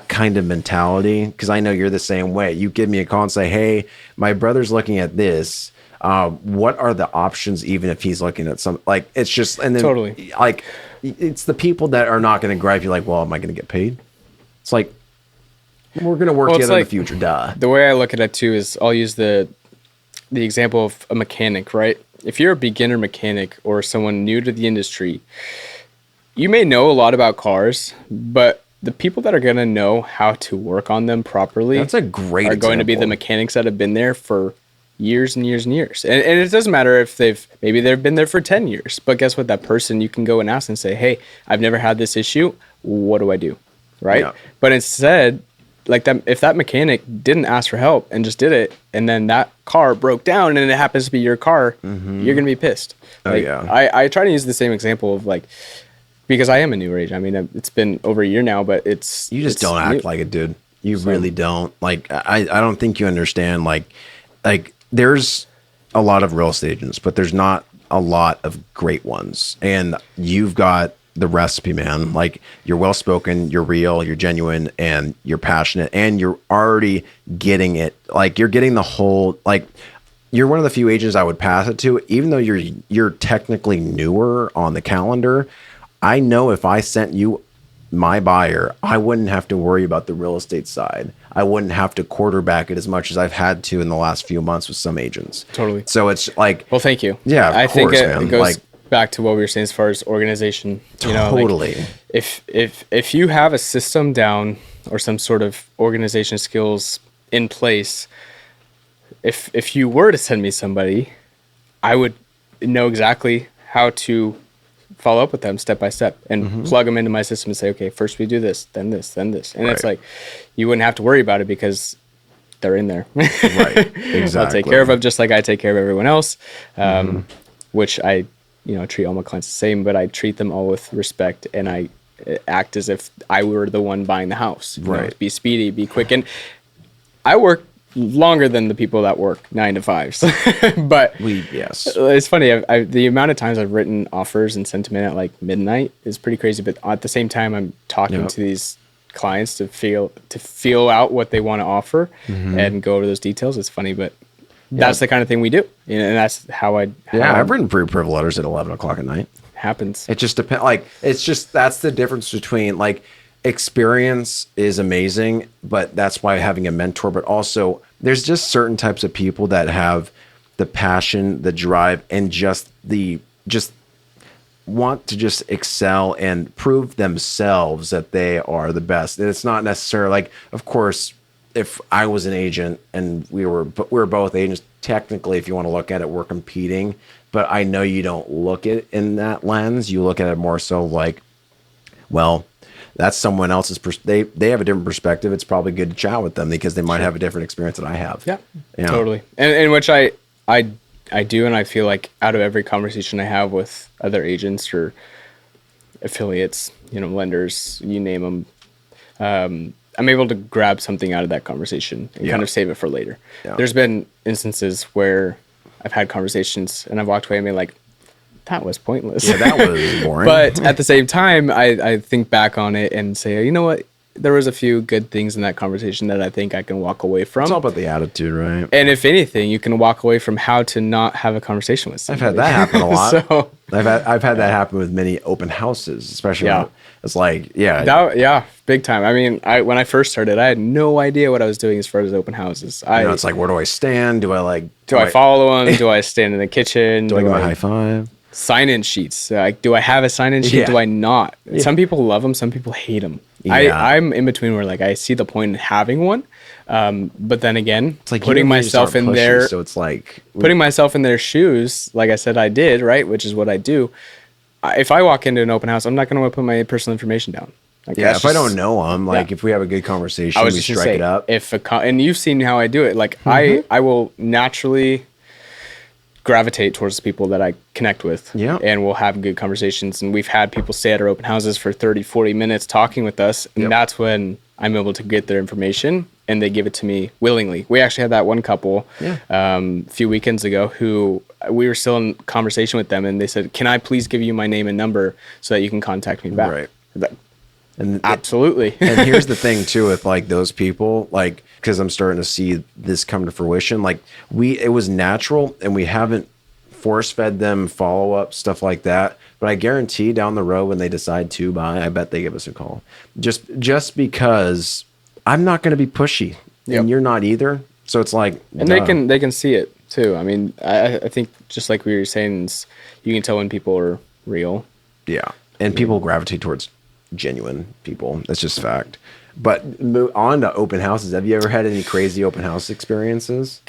kind of mentality, because I know you're the same way. You give me a call and say, hey, my brother's looking at this. What are the options, even if he's looking at some, like, it's just, and then Totally. like, it's the people that are not going to gripe you like, well, am I going to get paid? It's like, we're going to work together in the future. Duh. The way I look at it too is I'll use the example of a mechanic, right? If you're a beginner mechanic or someone new to the industry, you may know a lot about cars, but the people that are going to know how to work on them properly That's a great are going to be the example. mechanics that have been there for years and years and years. And it doesn't matter if they've been there for 10 years, but guess what? That person, you can go and ask and say, hey, I've never had this issue. What do I do? Right. Yeah. But instead, like that, if that mechanic didn't ask for help and just did it, and then that car broke down and it happens to be your car, you're going to be pissed. Like, I try to use the same example of like, because I am a newer age. I mean, it's been over a year now, but you just don't act like it, dude. You really don't. Like, I don't think you understand. Like there's a lot of real estate agents, but there's not a lot of great ones. And you've got the recipe, man. Like, you're well spoken, you're real, you're genuine, and you're passionate, and you're already getting it. Like, you're getting the whole, like, you're one of the few agents I would pass it to, even though you're technically newer on the calendar. I know if I sent you my buyer, I wouldn't have to worry about the real estate side. I wouldn't have to quarterback it as much as I've had to in the last few months with some agents. Totally. So it's like, well, thank you. Yeah, I think it goes like, back to what we were saying as far as organization. You know, totally. like if you have a system down or some sort of organization skills in place, if you were to send me somebody, I would know exactly how to follow up with them step by step and plug them into my system and say, okay, first we do this, then this, then this. And it's like, you wouldn't have to worry about it because they're in there. Right. Exactly. I'll take care of them just like I take care of everyone else, which I, treat all my clients the same, but I treat them all with respect, and I act as if I were the one buying the house. Right. Be speedy, be quick. And I work longer than the people that work 9 to 5s. But yes, it's funny. The amount of times I've written offers and sent them in at like midnight is pretty crazy. But at the same time, I'm talking to these clients to feel out what they want to offer and go over those details. It's funny, but that's the kind of thing we do, and that's how I've written pre-approval letters at 11 o'clock at night. Happens. It just depends. Like, it's just, that's the difference between, like, experience is amazing, but that's why having a mentor, but also there's just certain types of people that have the passion, the drive, and just want to just excel and prove themselves that they are the best. And it's not necessarily like, of course, if I was an agent and we were both agents, technically, if you want to look at it, we're competing, but I know you don't look at it in that lens. You look at it more so like, well, that's someone else's they have a different perspective. It's probably good to chat with them because they might have a different experience than I have. Yeah, totally. And which I do, and I feel like out of every conversation I have with other agents or affiliates, lenders, you name them, I'm able to grab something out of that conversation and kind of save it for later. Yeah. There's been instances where I've had conversations and I've walked away and been like, that was pointless. Yeah, that was boring. But at the same time, I think back on it and say, you know what? there was a few good things in that conversation that I think I can walk away from. It's all about the attitude, right? And if anything, you can walk away from how to not have a conversation with I've somebody. had that happen a lot. So, I've had that happen with many open houses, especially when it's like, big time. I mean, when I first started, I had no idea what I was doing as far as open houses. it's like, where do I stand? Do I follow them? Do I stand in the kitchen? do I give a high five? Sign-in sheets. Like, do I have a sign-in sheet? Yeah. Do I not? Yeah. Some people love them. Some people hate them. Yeah. I'm in between where like I see the point in having one, but then again, it's like putting myself in their so it's like putting myself in their shoes. Like I said, I did right, which is what I do. If I walk into an open house, I'm not going to put my personal information down. Like, if I don't know them, like if we have a good conversation, we strike it up. And you've seen how I do it. Like I will naturally gravitate towards the people that I connect with, and we'll have good conversations. And we've had people stay at our open houses for 30, 40 minutes talking with us. And that's when I'm able to get their information and they give it to me willingly. We actually had that one couple a few weekends ago who we were still in conversation with them. And they said, can I please give you my name and number so that you can contact me back? Right. And absolutely. And here's the thing too, with like those people, like, because I'm starting to see this come to fruition. Like it was natural, and we haven't force fed them follow up stuff like that. But I guarantee down the road when they decide to buy, I bet they give us a call. Just because I'm not going to be pushy, and you're not either. So it's like, and they can see it too. I mean, I think just like we were saying, you can tell when people are real. Yeah, and people gravitate towards genuine people. That's just fact. But on to open houses. Have you ever had any crazy open house experiences?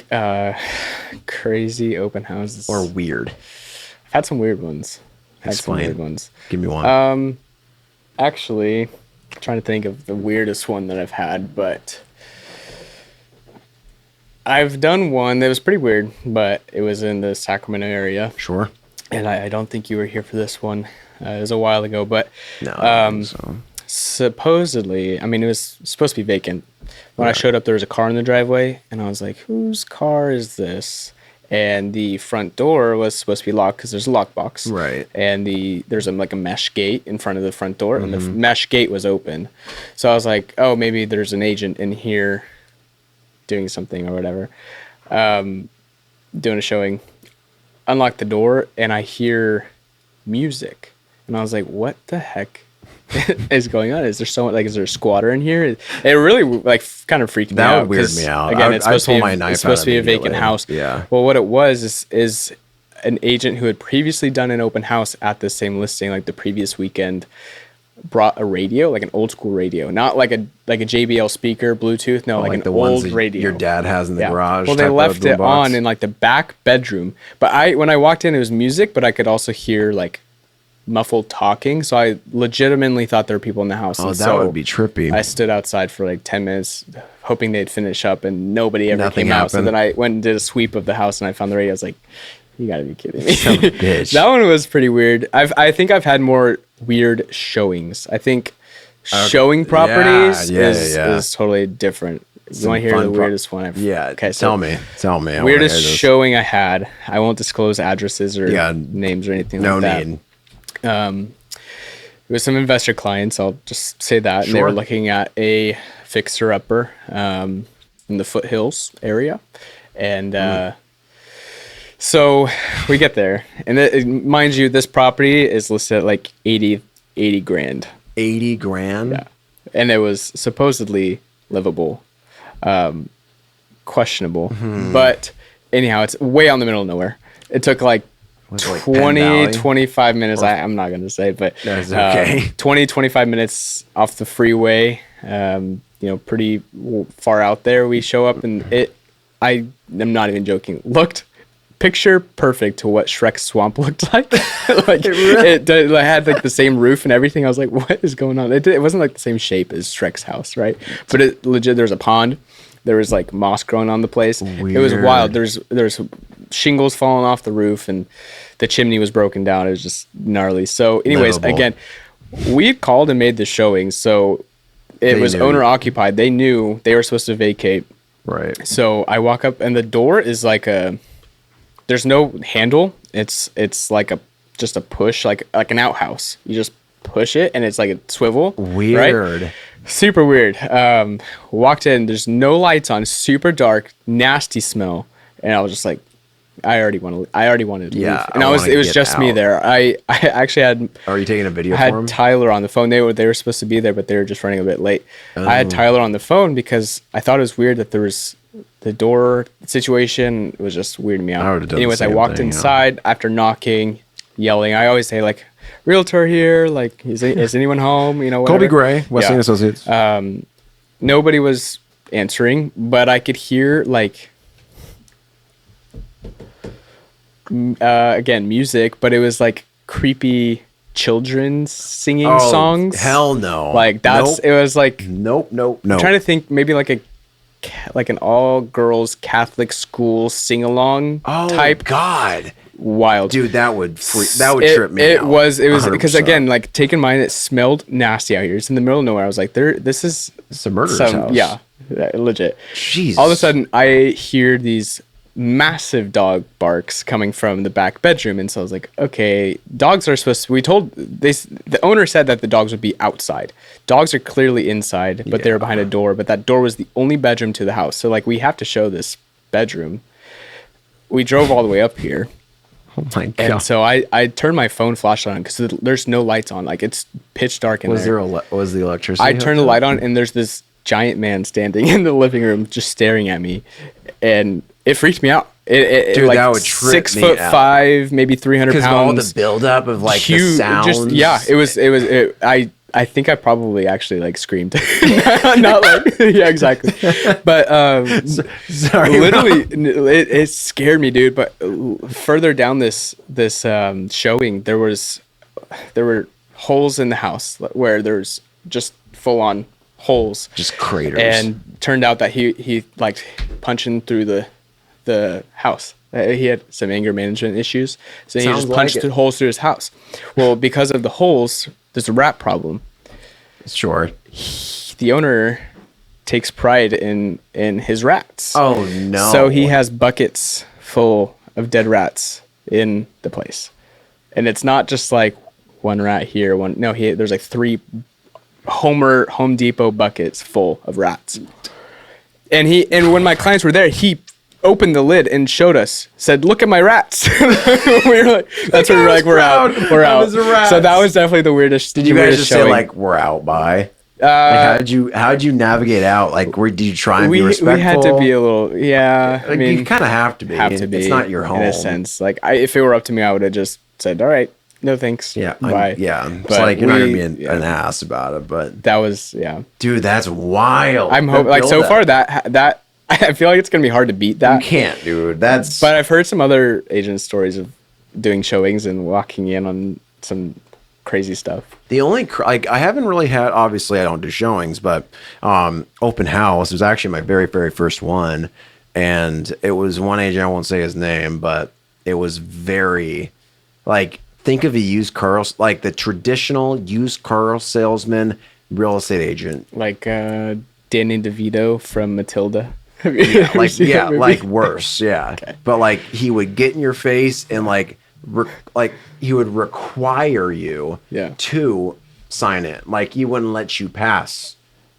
Crazy open houses or weird? I've had some weird ones. Explain. Give me one. Actually, I'm trying to think of the weirdest one that I've had, but I've done one that was pretty weird, but it was in the Sacramento area. Sure. And I don't think you were here for this one. It was a while ago, but no, I don't think so. Supposedly, I mean, it was supposed to be vacant. When I showed up, there was a car in the driveway, and I was like, whose car is this? And the front door was supposed to be locked because there's a lockbox. Right. And there's like a mesh gate in front of the front door, and the mesh gate was open. So I was like, oh, maybe there's an agent in here doing something or whatever, doing a showing. Unlock the door, and I hear music. And I was like, what the heck is going on? Is there a squatter in here? It really like kind of freaked me out. That would weird me out. Again, it's supposed to be a vacant house. Yeah. Well, what it was is an agent who had previously done an open house at the same listing, like the previous weekend, brought a radio, like an old school radio, not like a JBL speaker, Bluetooth. No, like an old radio your dad has in the garage. Well, they left it on in like the back bedroom. But when I walked in, it was music, but I could also hear like muffled talking, so I legitimately thought there were people in the house. Oh, that would be trippy. I stood outside for like 10 minutes hoping they'd finish up, and nobody ever came out. So then I went and did a sweep of the house, and I found the radio. I was like, you gotta be kidding me. Son of a bitch. That one was pretty weird. I think I've had more weird showings. I think showing properties is totally different. You want to hear the weirdest one? Okay, so tell me. Weirdest showing I had. I won't disclose addresses or names or anything like that. No need. It was some investor clients, I'll just say that. Sure. And they were looking at a fixer-upper in the foothills area. And so we get there. And mind you, this property is listed at like 80 grand. 80 grand? Yeah. And it was supposedly livable. Questionable. But anyhow, it's way out in the middle of nowhere. It took like 25 minutes. I'm not going to say, but that's okay. 25 minutes off the freeway, pretty far out there. We show up, and I'm not even joking, looked picture perfect to what Shrek's swamp looked like. It had like the same roof and everything. I was like, what is going on? It wasn't like the same shape as Shrek's house, right? But it legit, there's a pond. There was like moss growing on the place. Weird. It was wild. There's shingles falling off the roof, and the chimney was broken down. It was just gnarly. So anyways, again, we had called and made the showing. So it was owner occupied. They knew they were supposed to vacate. Right. So I walk up, and the door is like there's no handle. It's like just a push, like an outhouse. You just push it and it's like a swivel. Weird. Right? Super weird. Walked in, there's no lights on, super dark, nasty smell. And I was just like, I already wanted to leave. And it was just me there. I actually had. Are you taking a video I had for him? Tyler on the phone. They were supposed to be there, but they were just running a bit late. I had Tyler on the phone because I thought it was weird that there was the door situation. It was just weirding me out. Anyways, I walked inside after knocking, yelling. I always say like, realtor here, like is anyone home? You know, whatever. Colby Gray, Wesleyan Associates. Nobody was answering, but I could hear like again music, but it was like creepy children singing songs. Hell no! Like that's it was like nope. I'm trying to think maybe like an all girls Catholic school sing along type. God. Wild, dude, that would trip me out. It was 100%. because again, like take in mind, it smelled nasty out here. It's in the middle of nowhere. I was like, this is a murderer's house. Yeah, legit. Jesus. All of a sudden, I hear these massive dog barks coming from the back bedroom, and so I was like, okay, dogs are supposed to. The owner said that the dogs would be outside. Dogs are clearly inside, but they were behind a door. But that door was the only bedroom to the house. So like, we have to show this bedroom. We drove all the way up here. Oh my God. And so I turned my phone flashlight on because there's no lights on. Like it's pitch dark in there. Was the electricity? I turned the light on and there's this giant man standing in the living room just staring at me, and it freaked me out. Dude, like that would trip 6'5", maybe 300 pounds. Because all the buildup of like the sounds. I think I probably actually like screamed. Not like, yeah, exactly. But sorry, literally, it scared me, dude. But further down this showing, there were holes in the house where there's just full on holes, just craters. And turned out that he liked punching through the house. He had some anger management issues, so he just punched holes through his house. Well, because of the holes, there's a rat problem. Sure. The owner takes pride in his rats. Oh no! So he has buckets full of dead rats in the place, and it's not just like one rat here. There's like 3 Home Depot buckets full of rats. And when my clients were there, he opened the lid and showed us, said, look at my rats. We were like, that's when we were like, we're out. So that was definitely the weirdest. Did you guys just say like, we're out by? How did you navigate out? Like, did you try and be respectful? We had to be a little, yeah. Like, I mean, you kind of have to be. It's not your home. In a sense. Like, if it were up to me, I would have just said, all right, no thanks. Yeah. Bye. It's like, you're not going to be an ass about it, but. That was, yeah. Dude, that's wild. I'm hoping, like, so far that I feel like it's going to be hard to beat that. You can't, dude. But I've heard some other agent stories of doing showings and walking in on some crazy stuff. The only, like, I haven't really had, obviously I don't do showings, but open house was actually my very, very first one. And it was one agent, I won't say his name, but it was very, like, think of a used car, like the traditional used car salesman, real estate agent. Like Danny DeVito from Matilda. like worse, yeah. Okay. But like he would get in your face and like he would require you to sign in. Like he wouldn't let you pass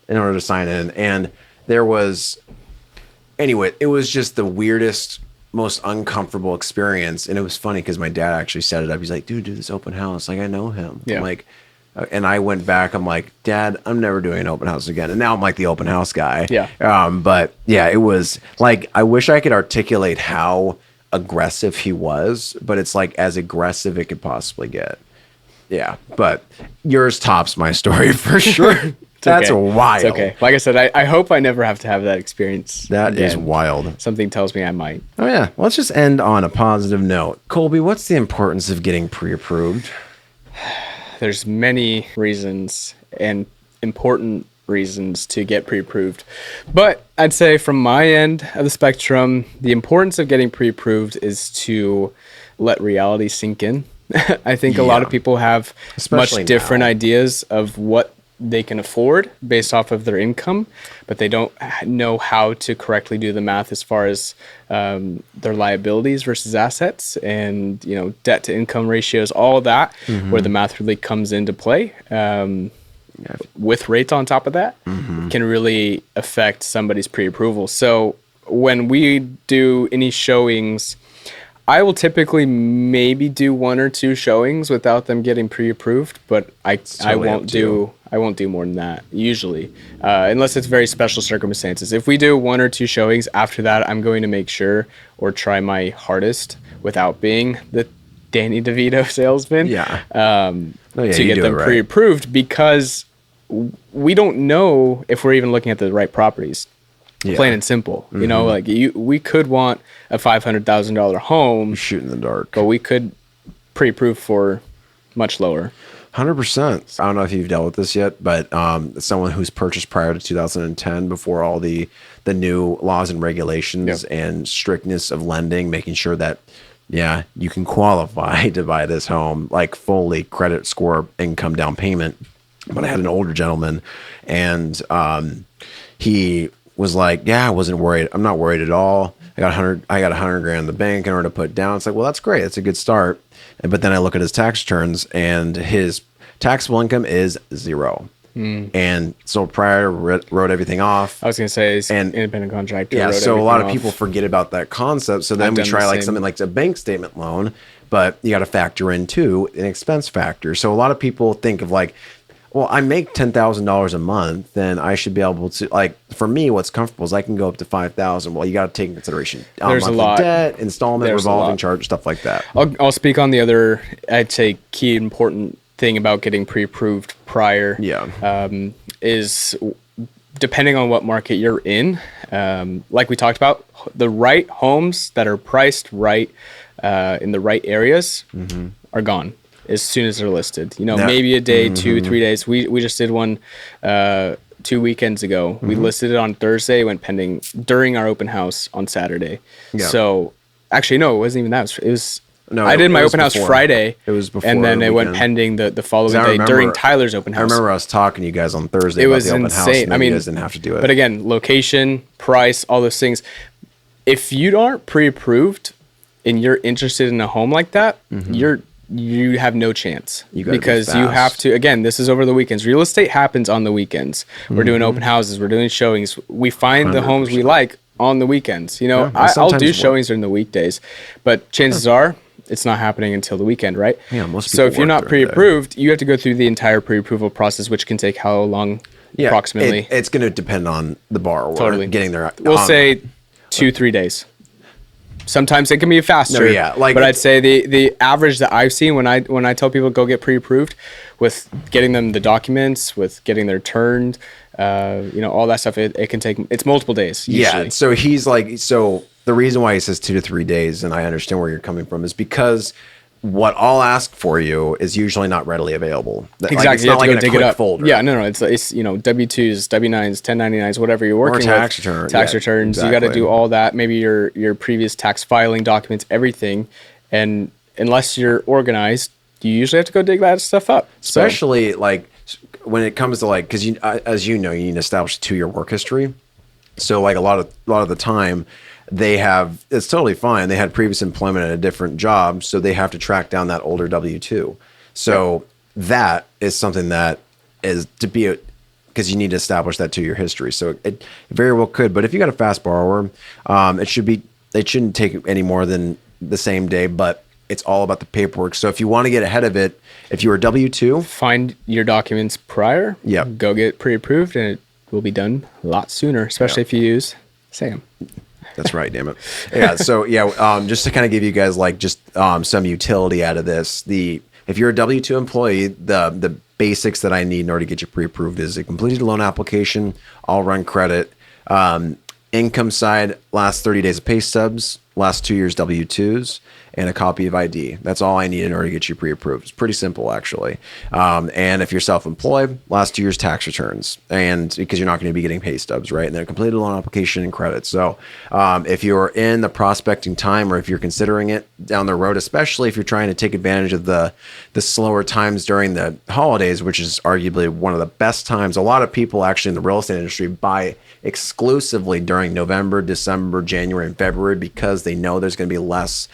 in order to sign in. And there was, anyway, it was just the weirdest, most uncomfortable experience. And it was funny because my dad actually set it up. He's like, dude, do this open house. Like I know him. Yeah. I'm like, and I went back. I'm like, Dad, I'm never doing an open house again. And now I'm like the open house guy. Yeah. But yeah, it was like, I wish I could articulate how aggressive he was, but it's like as aggressive it could possibly get. Yeah. But yours tops my story for sure. That's wild. It's okay. Like I said, I hope I never have to have that experience. That again. Is wild. Something tells me I might. Oh yeah. Let's just end on a positive note. Colby, what's the importance of getting pre-approved? There's many reasons and important reasons to get pre-approved. But I'd say from my end of the spectrum, the importance of getting pre-approved is to let reality sink in. I think a lot of people have much different ideas of what they can afford based off of their income, but they don't know how to correctly do the math as far as their liabilities versus assets and, you know, debt to income ratios, all of that, where the math really comes into play. With rates on top of that, can really affect somebody's pre-approval. So when we do any showings, I will typically maybe do 1 or 2 showings without them getting pre-approved, but I won't do more than that usually, unless it's very special circumstances. If we do 1 or 2 showings after that, I'm going to make sure or try my hardest without being the Danny DeVito salesman. To get them pre-approved, because we don't know if we're even looking at the right properties. Plain and simple. You know, like we could want a $500,000 home. Shoot in the dark. But we could pre-approve for much lower. 100%. I don't know if you've dealt with this yet, but someone who's purchased prior to 2010, before all the new laws and regulations and strictness of lending, making sure that, you can qualify to buy this home, like fully credit score, income, down payment. But I had an older gentleman, and he was like, I wasn't worried. I'm not worried at all. I got $100 grand in the bank in order to put down. It's like, well, that's great. That's a good start. But then I look at his tax returns, and his taxable income is 0. And so prior wrote everything off. I was going to say he's an independent contractor. Yeah, so a lot of people forget about that concept. So then we try like something like a bank statement loan, but you got to factor in too an expense factor. So a lot of people think of like, well, I make $10,000 a month, then I should be able to, like, for me, what's comfortable is I can go up to $5,000. Well, you got to take into consideration there's a lot debt, installment, revolving charge, stuff like that. I'll speak on the other, I'd say, key important thing about getting pre-approved prior. Is depending on what market you're in, like we talked about, the right homes that are priced right in the right areas are gone as soon as they're listed. You know, maybe a day, 2, 3 days. We just did one 2 weekends ago. We listed it on Thursday, went pending during our open house on Saturday. So actually, no, it wasn't even that. It was I did my open house Friday. It was before, and then it went pending the following day during Tyler's open house. I remember I was talking to you guys on Thursday about the open house. And you guys didn't have to do it. But again, location, price, all those things. If you aren't pre-approved and you're interested in a home like that, you have no chance, because you have to, again, this is over the weekends. Real estate happens on the weekends. We're doing open houses. We're doing showings. We find 100%. The homes we like on the weekends. You know, I'll do showings during the weekdays, but chances are it's not happening until the weekend, right? So if you're not pre-approved, you have to go through the entire pre-approval process, which can take how long approximately? It's going to depend on the borrower getting there. We'll say 2-3 days. Sometimes it can be faster. But I'd say the average that I've seen when I tell people go get pre-approved, with getting them the documents, with getting their turned, all that stuff, it can take, it's multiple days usually. Yeah. So he's like, the reason why he says 2 to 3 days, and I understand where you're coming from, is because what I'll ask for you is usually not readily available. Exactly. Like, it's not like in a quick folder. Yeah, no. It's W-2s, W-9s, 1099s, whatever you're working or with. Tax returns. Exactly. You got to do all that. Maybe your previous tax filing documents, everything. And unless you're organized, you usually have to go dig that stuff up. Especially like when it comes to like, because as you know, you need to establish a 2-year work history. So like a lot of the time, it's totally fine. They had previous employment at a different job, so they have to track down that older W-2. So that is something that is to be because you need to establish that 2-year history. So it very well could. But if you got a fast borrower, it shouldn't take any more than the same day. But it's all about the paperwork. So if you want to get ahead of it, if you were W-2, find your documents prior. Go get pre-approved, and it will be done a lot sooner. Especially if you use Sam. That's right, damn it. Yeah, so just to kind of give you guys like just some utility out of this, if you're a W-2 employee, the basics that I need in order to get you pre-approved is a completed loan application, I'll run credit, income side, last 30 days of pay stubs, last 2 years W-2s, and a copy of ID. That's all I need in order to get you pre-approved. It's pretty simple, actually. And if you're self-employed, last 2 years tax returns, and because you're not going to be getting pay stubs, right? And then a completed loan application and credit. So if you're in the prospecting time, or if you're considering it down the road, especially if you're trying to take advantage of the slower times during the holidays, which is arguably one of the best times. A lot of people actually in the real estate industry buy exclusively during November, December, January, and February, because they know there's going to be less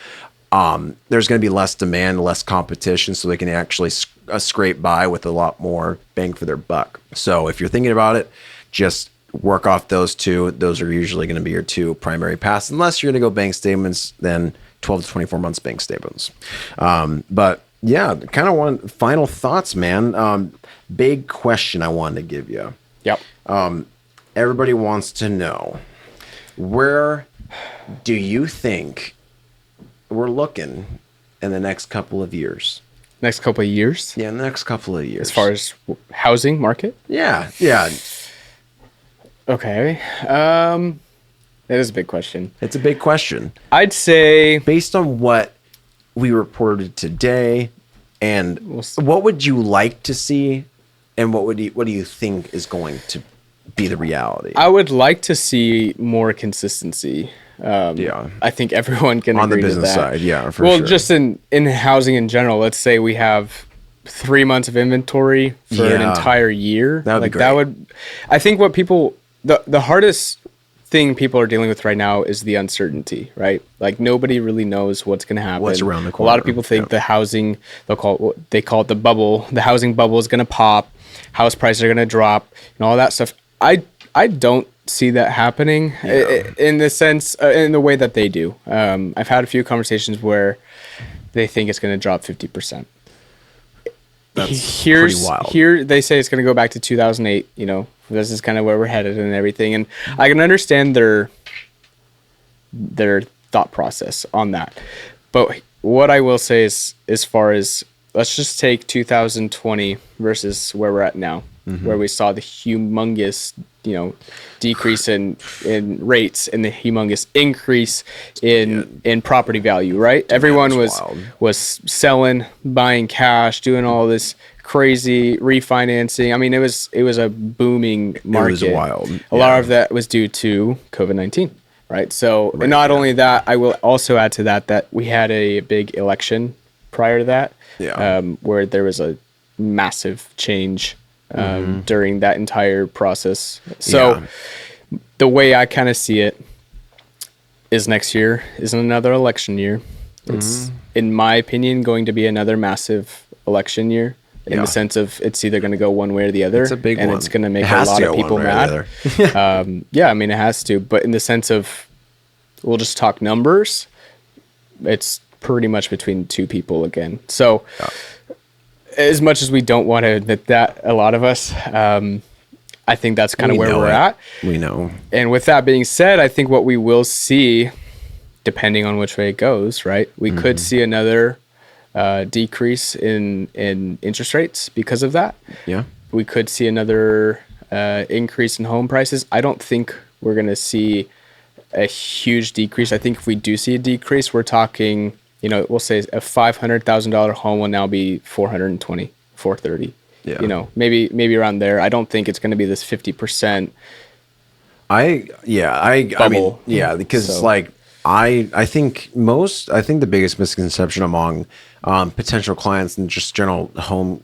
demand, less competition, so they can actually scrape by with a lot more bang for their buck. So if you're thinking about it, just work off those two. Those are usually going to be your two primary paths, unless you're going to go bank statements, then 12 to 24 months bank statements. But yeah, kind of one final thoughts, man. Big question I wanted to give you. Yep. Everybody wants to know, where do you think we're looking in the next couple of years? Next couple of years? Yeah, in the next couple of years. As far as housing market? Yeah. Okay. That is a big question. It's a big question. I'd say, based on what we reported today, and what would you like to see, and what do you think is going to be the reality? I would like to see more consistency. I think everyone can on the agree business to that. side. Yeah, for well, sure. just in housing in general, let's say we have 3 months of inventory for an entire year. That would be great. That would, I think what people, the hardest thing people are dealing with right now is the uncertainty, right? Like nobody really knows what's going to happen. What's around the corner. A lot of people think the housing, they call it the bubble. The housing bubble is going to pop. House prices are going to drop and all that stuff. I don't see that happening in the sense, in the way that they do. I've had a few conversations where they think it's going to drop 50%. That's pretty wild. Here they say it's going to go back to 2008. You know, this is kind of where we're headed and everything. And I can understand their thought process on that. But what I will say is, as far as, let's just take 2020 versus where we're at now, where we saw the humongous, decrease in rates and the humongous increase in property value, right? Everyone was selling, buying cash, doing all this crazy refinancing. I mean, it was a booming market. It was wild. A lot of that was due to COVID-19, right? So, and not only that, I will also add to that we had a big election prior to that, where there was a massive change during that entire process. So the way I kind of see it is next year is another election year. It's, in my opinion, going to be another massive election year in the sense of it's either going to go one way or the other. It's a big and one. it's going to make a lot of people mad. I mean, it has to. But in the sense of, we'll just talk numbers, it's pretty much between two people again. So as much as we don't want to admit that, a lot of us, I think that's kind of where we're at. We know. And with that being said, I think what we will see, depending on which way it goes, right? We could see another decrease in interest rates because of that. Yeah. We could see another increase in home prices. I don't think we're going to see a huge decrease. I think if we do see a decrease, we're talking, we'll say a $500,000 home will now be $420,000, $430,000. Yeah. Maybe around there. I don't think it's going to be this 50%. I mean, because I think the biggest misconception among potential clients and just general home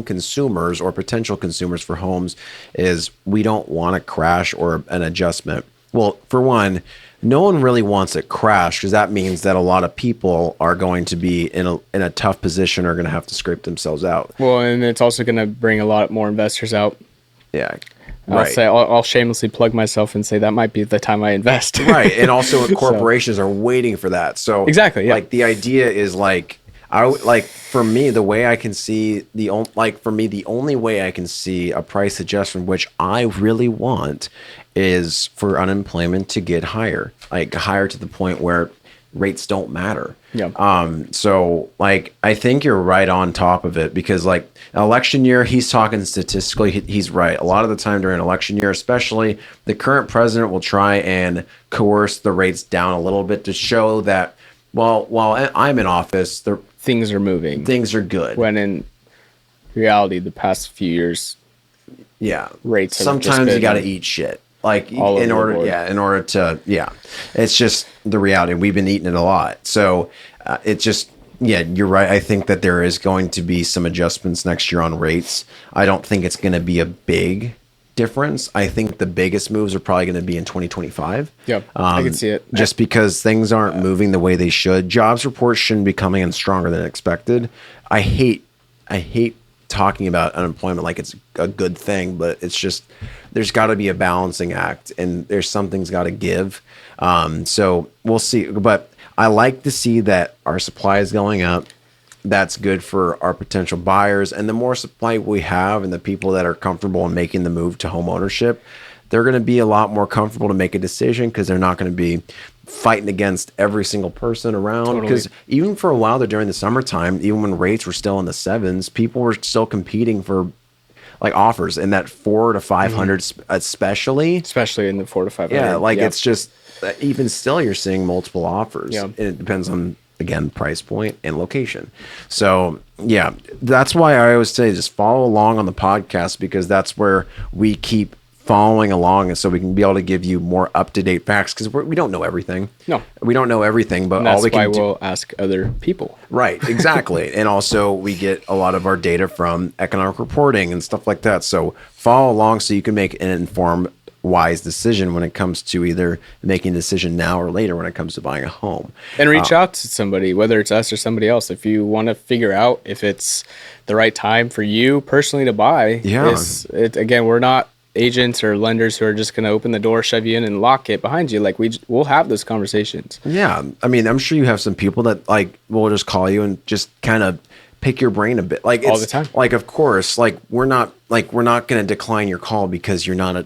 consumers or potential consumers for homes is we don't want a crash or an adjustment. Well, for one, no one really wants a crash, because that means that a lot of people are going to be in a tough position, or going to have to scrape themselves out. Well, and it's also going to bring a lot more investors out. Yeah. I'll shamelessly plug myself and say that might be the time I invest. Right. And also corporations are waiting for that. So exactly. Yeah. Like the idea is for me, the way I can see the only way I can see a price adjustment, which I really want, is for unemployment to get higher, higher to the point where rates don't matter. Yeah. So like, I think you're right on top of it, because like election year, he's talking statistically, he's right. A lot of the time during election year, especially, the current president will try and coerce the rates down a little bit to show that, well, while I'm in office, Things are moving. things are good. When in reality, the past few years, Yeah. rates have just Sometimes you been got to eat shit. Like all over in the order, board. yeah, in order to, yeah, it's just the reality. We've been eating it a lot. So it's just, yeah, you're right. I think that there is going to be some adjustments next year on rates. I don't think it's going to be a big difference. I think the biggest moves are probably going to be in 2025. Yeah, I can see it. Just because things aren't moving the way they should. Jobs reports shouldn't be coming in stronger than expected. I hate talking about unemployment like it's a good thing, but it's just, there's got to be a balancing act, and there's something's got to give. So we'll see. But I like to see that our supply is going up. That's good for our potential buyers. And the more supply we have, and the people that are comfortable in making the move to home ownership, they're going to be a lot more comfortable to make a decision, because they're not going to be fighting against every single person around. Because even for a while there during the summertime, even when rates were still in the sevens, people were still competing for like offers in that 400 to 500, especially especially in the 400 to 500. yeah, like it's just, even still, you're seeing multiple offers. Yeah. And it depends on, again, price point and location. So yeah, that's why I always say just follow along on the podcast, because that's where we keep following along, and so we can be able to give you more up-to-date facts, because we don't know everything. No, we don't know everything, but and that's all we why can do, we'll ask other people. right, exactly. And also we get a lot of our data from economic reporting and stuff like that. So follow along so you can make an informed, wise decision when it comes to either making a decision now or later when it comes to buying a home. And reach out to somebody, whether it's us or somebody else, if you want to figure out if it's the right time for you personally to buy. Yeah. Again, we're not agents or lenders who are just going to open the door, shove you in, and lock it behind you. Like we'll have those conversations. Yeah, I mean, I'm sure you have some people that like will just call you and just kind of pick your brain a bit, like all the time. Like, of course, like we're not going to decline your call because you're not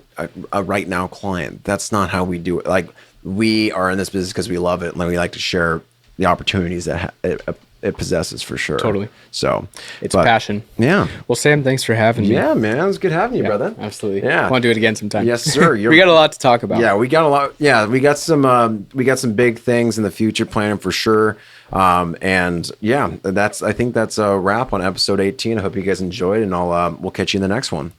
a right now client. That's not how we do it. Like, we are in this business because we love it, and we like to share the opportunities that it possesses, for sure. Totally. So it's a passion. Yeah. Well, Sam, thanks for having me. Yeah, man, it was good having you, brother. Absolutely. Yeah. I want to do it again sometime. Yes, sir. We got a lot to talk about. Yeah, we got a lot. Yeah, we got some big things in the future planning, for sure. And yeah, I think that's a wrap on episode 18. I hope you guys enjoyed, and we'll catch you in the next one.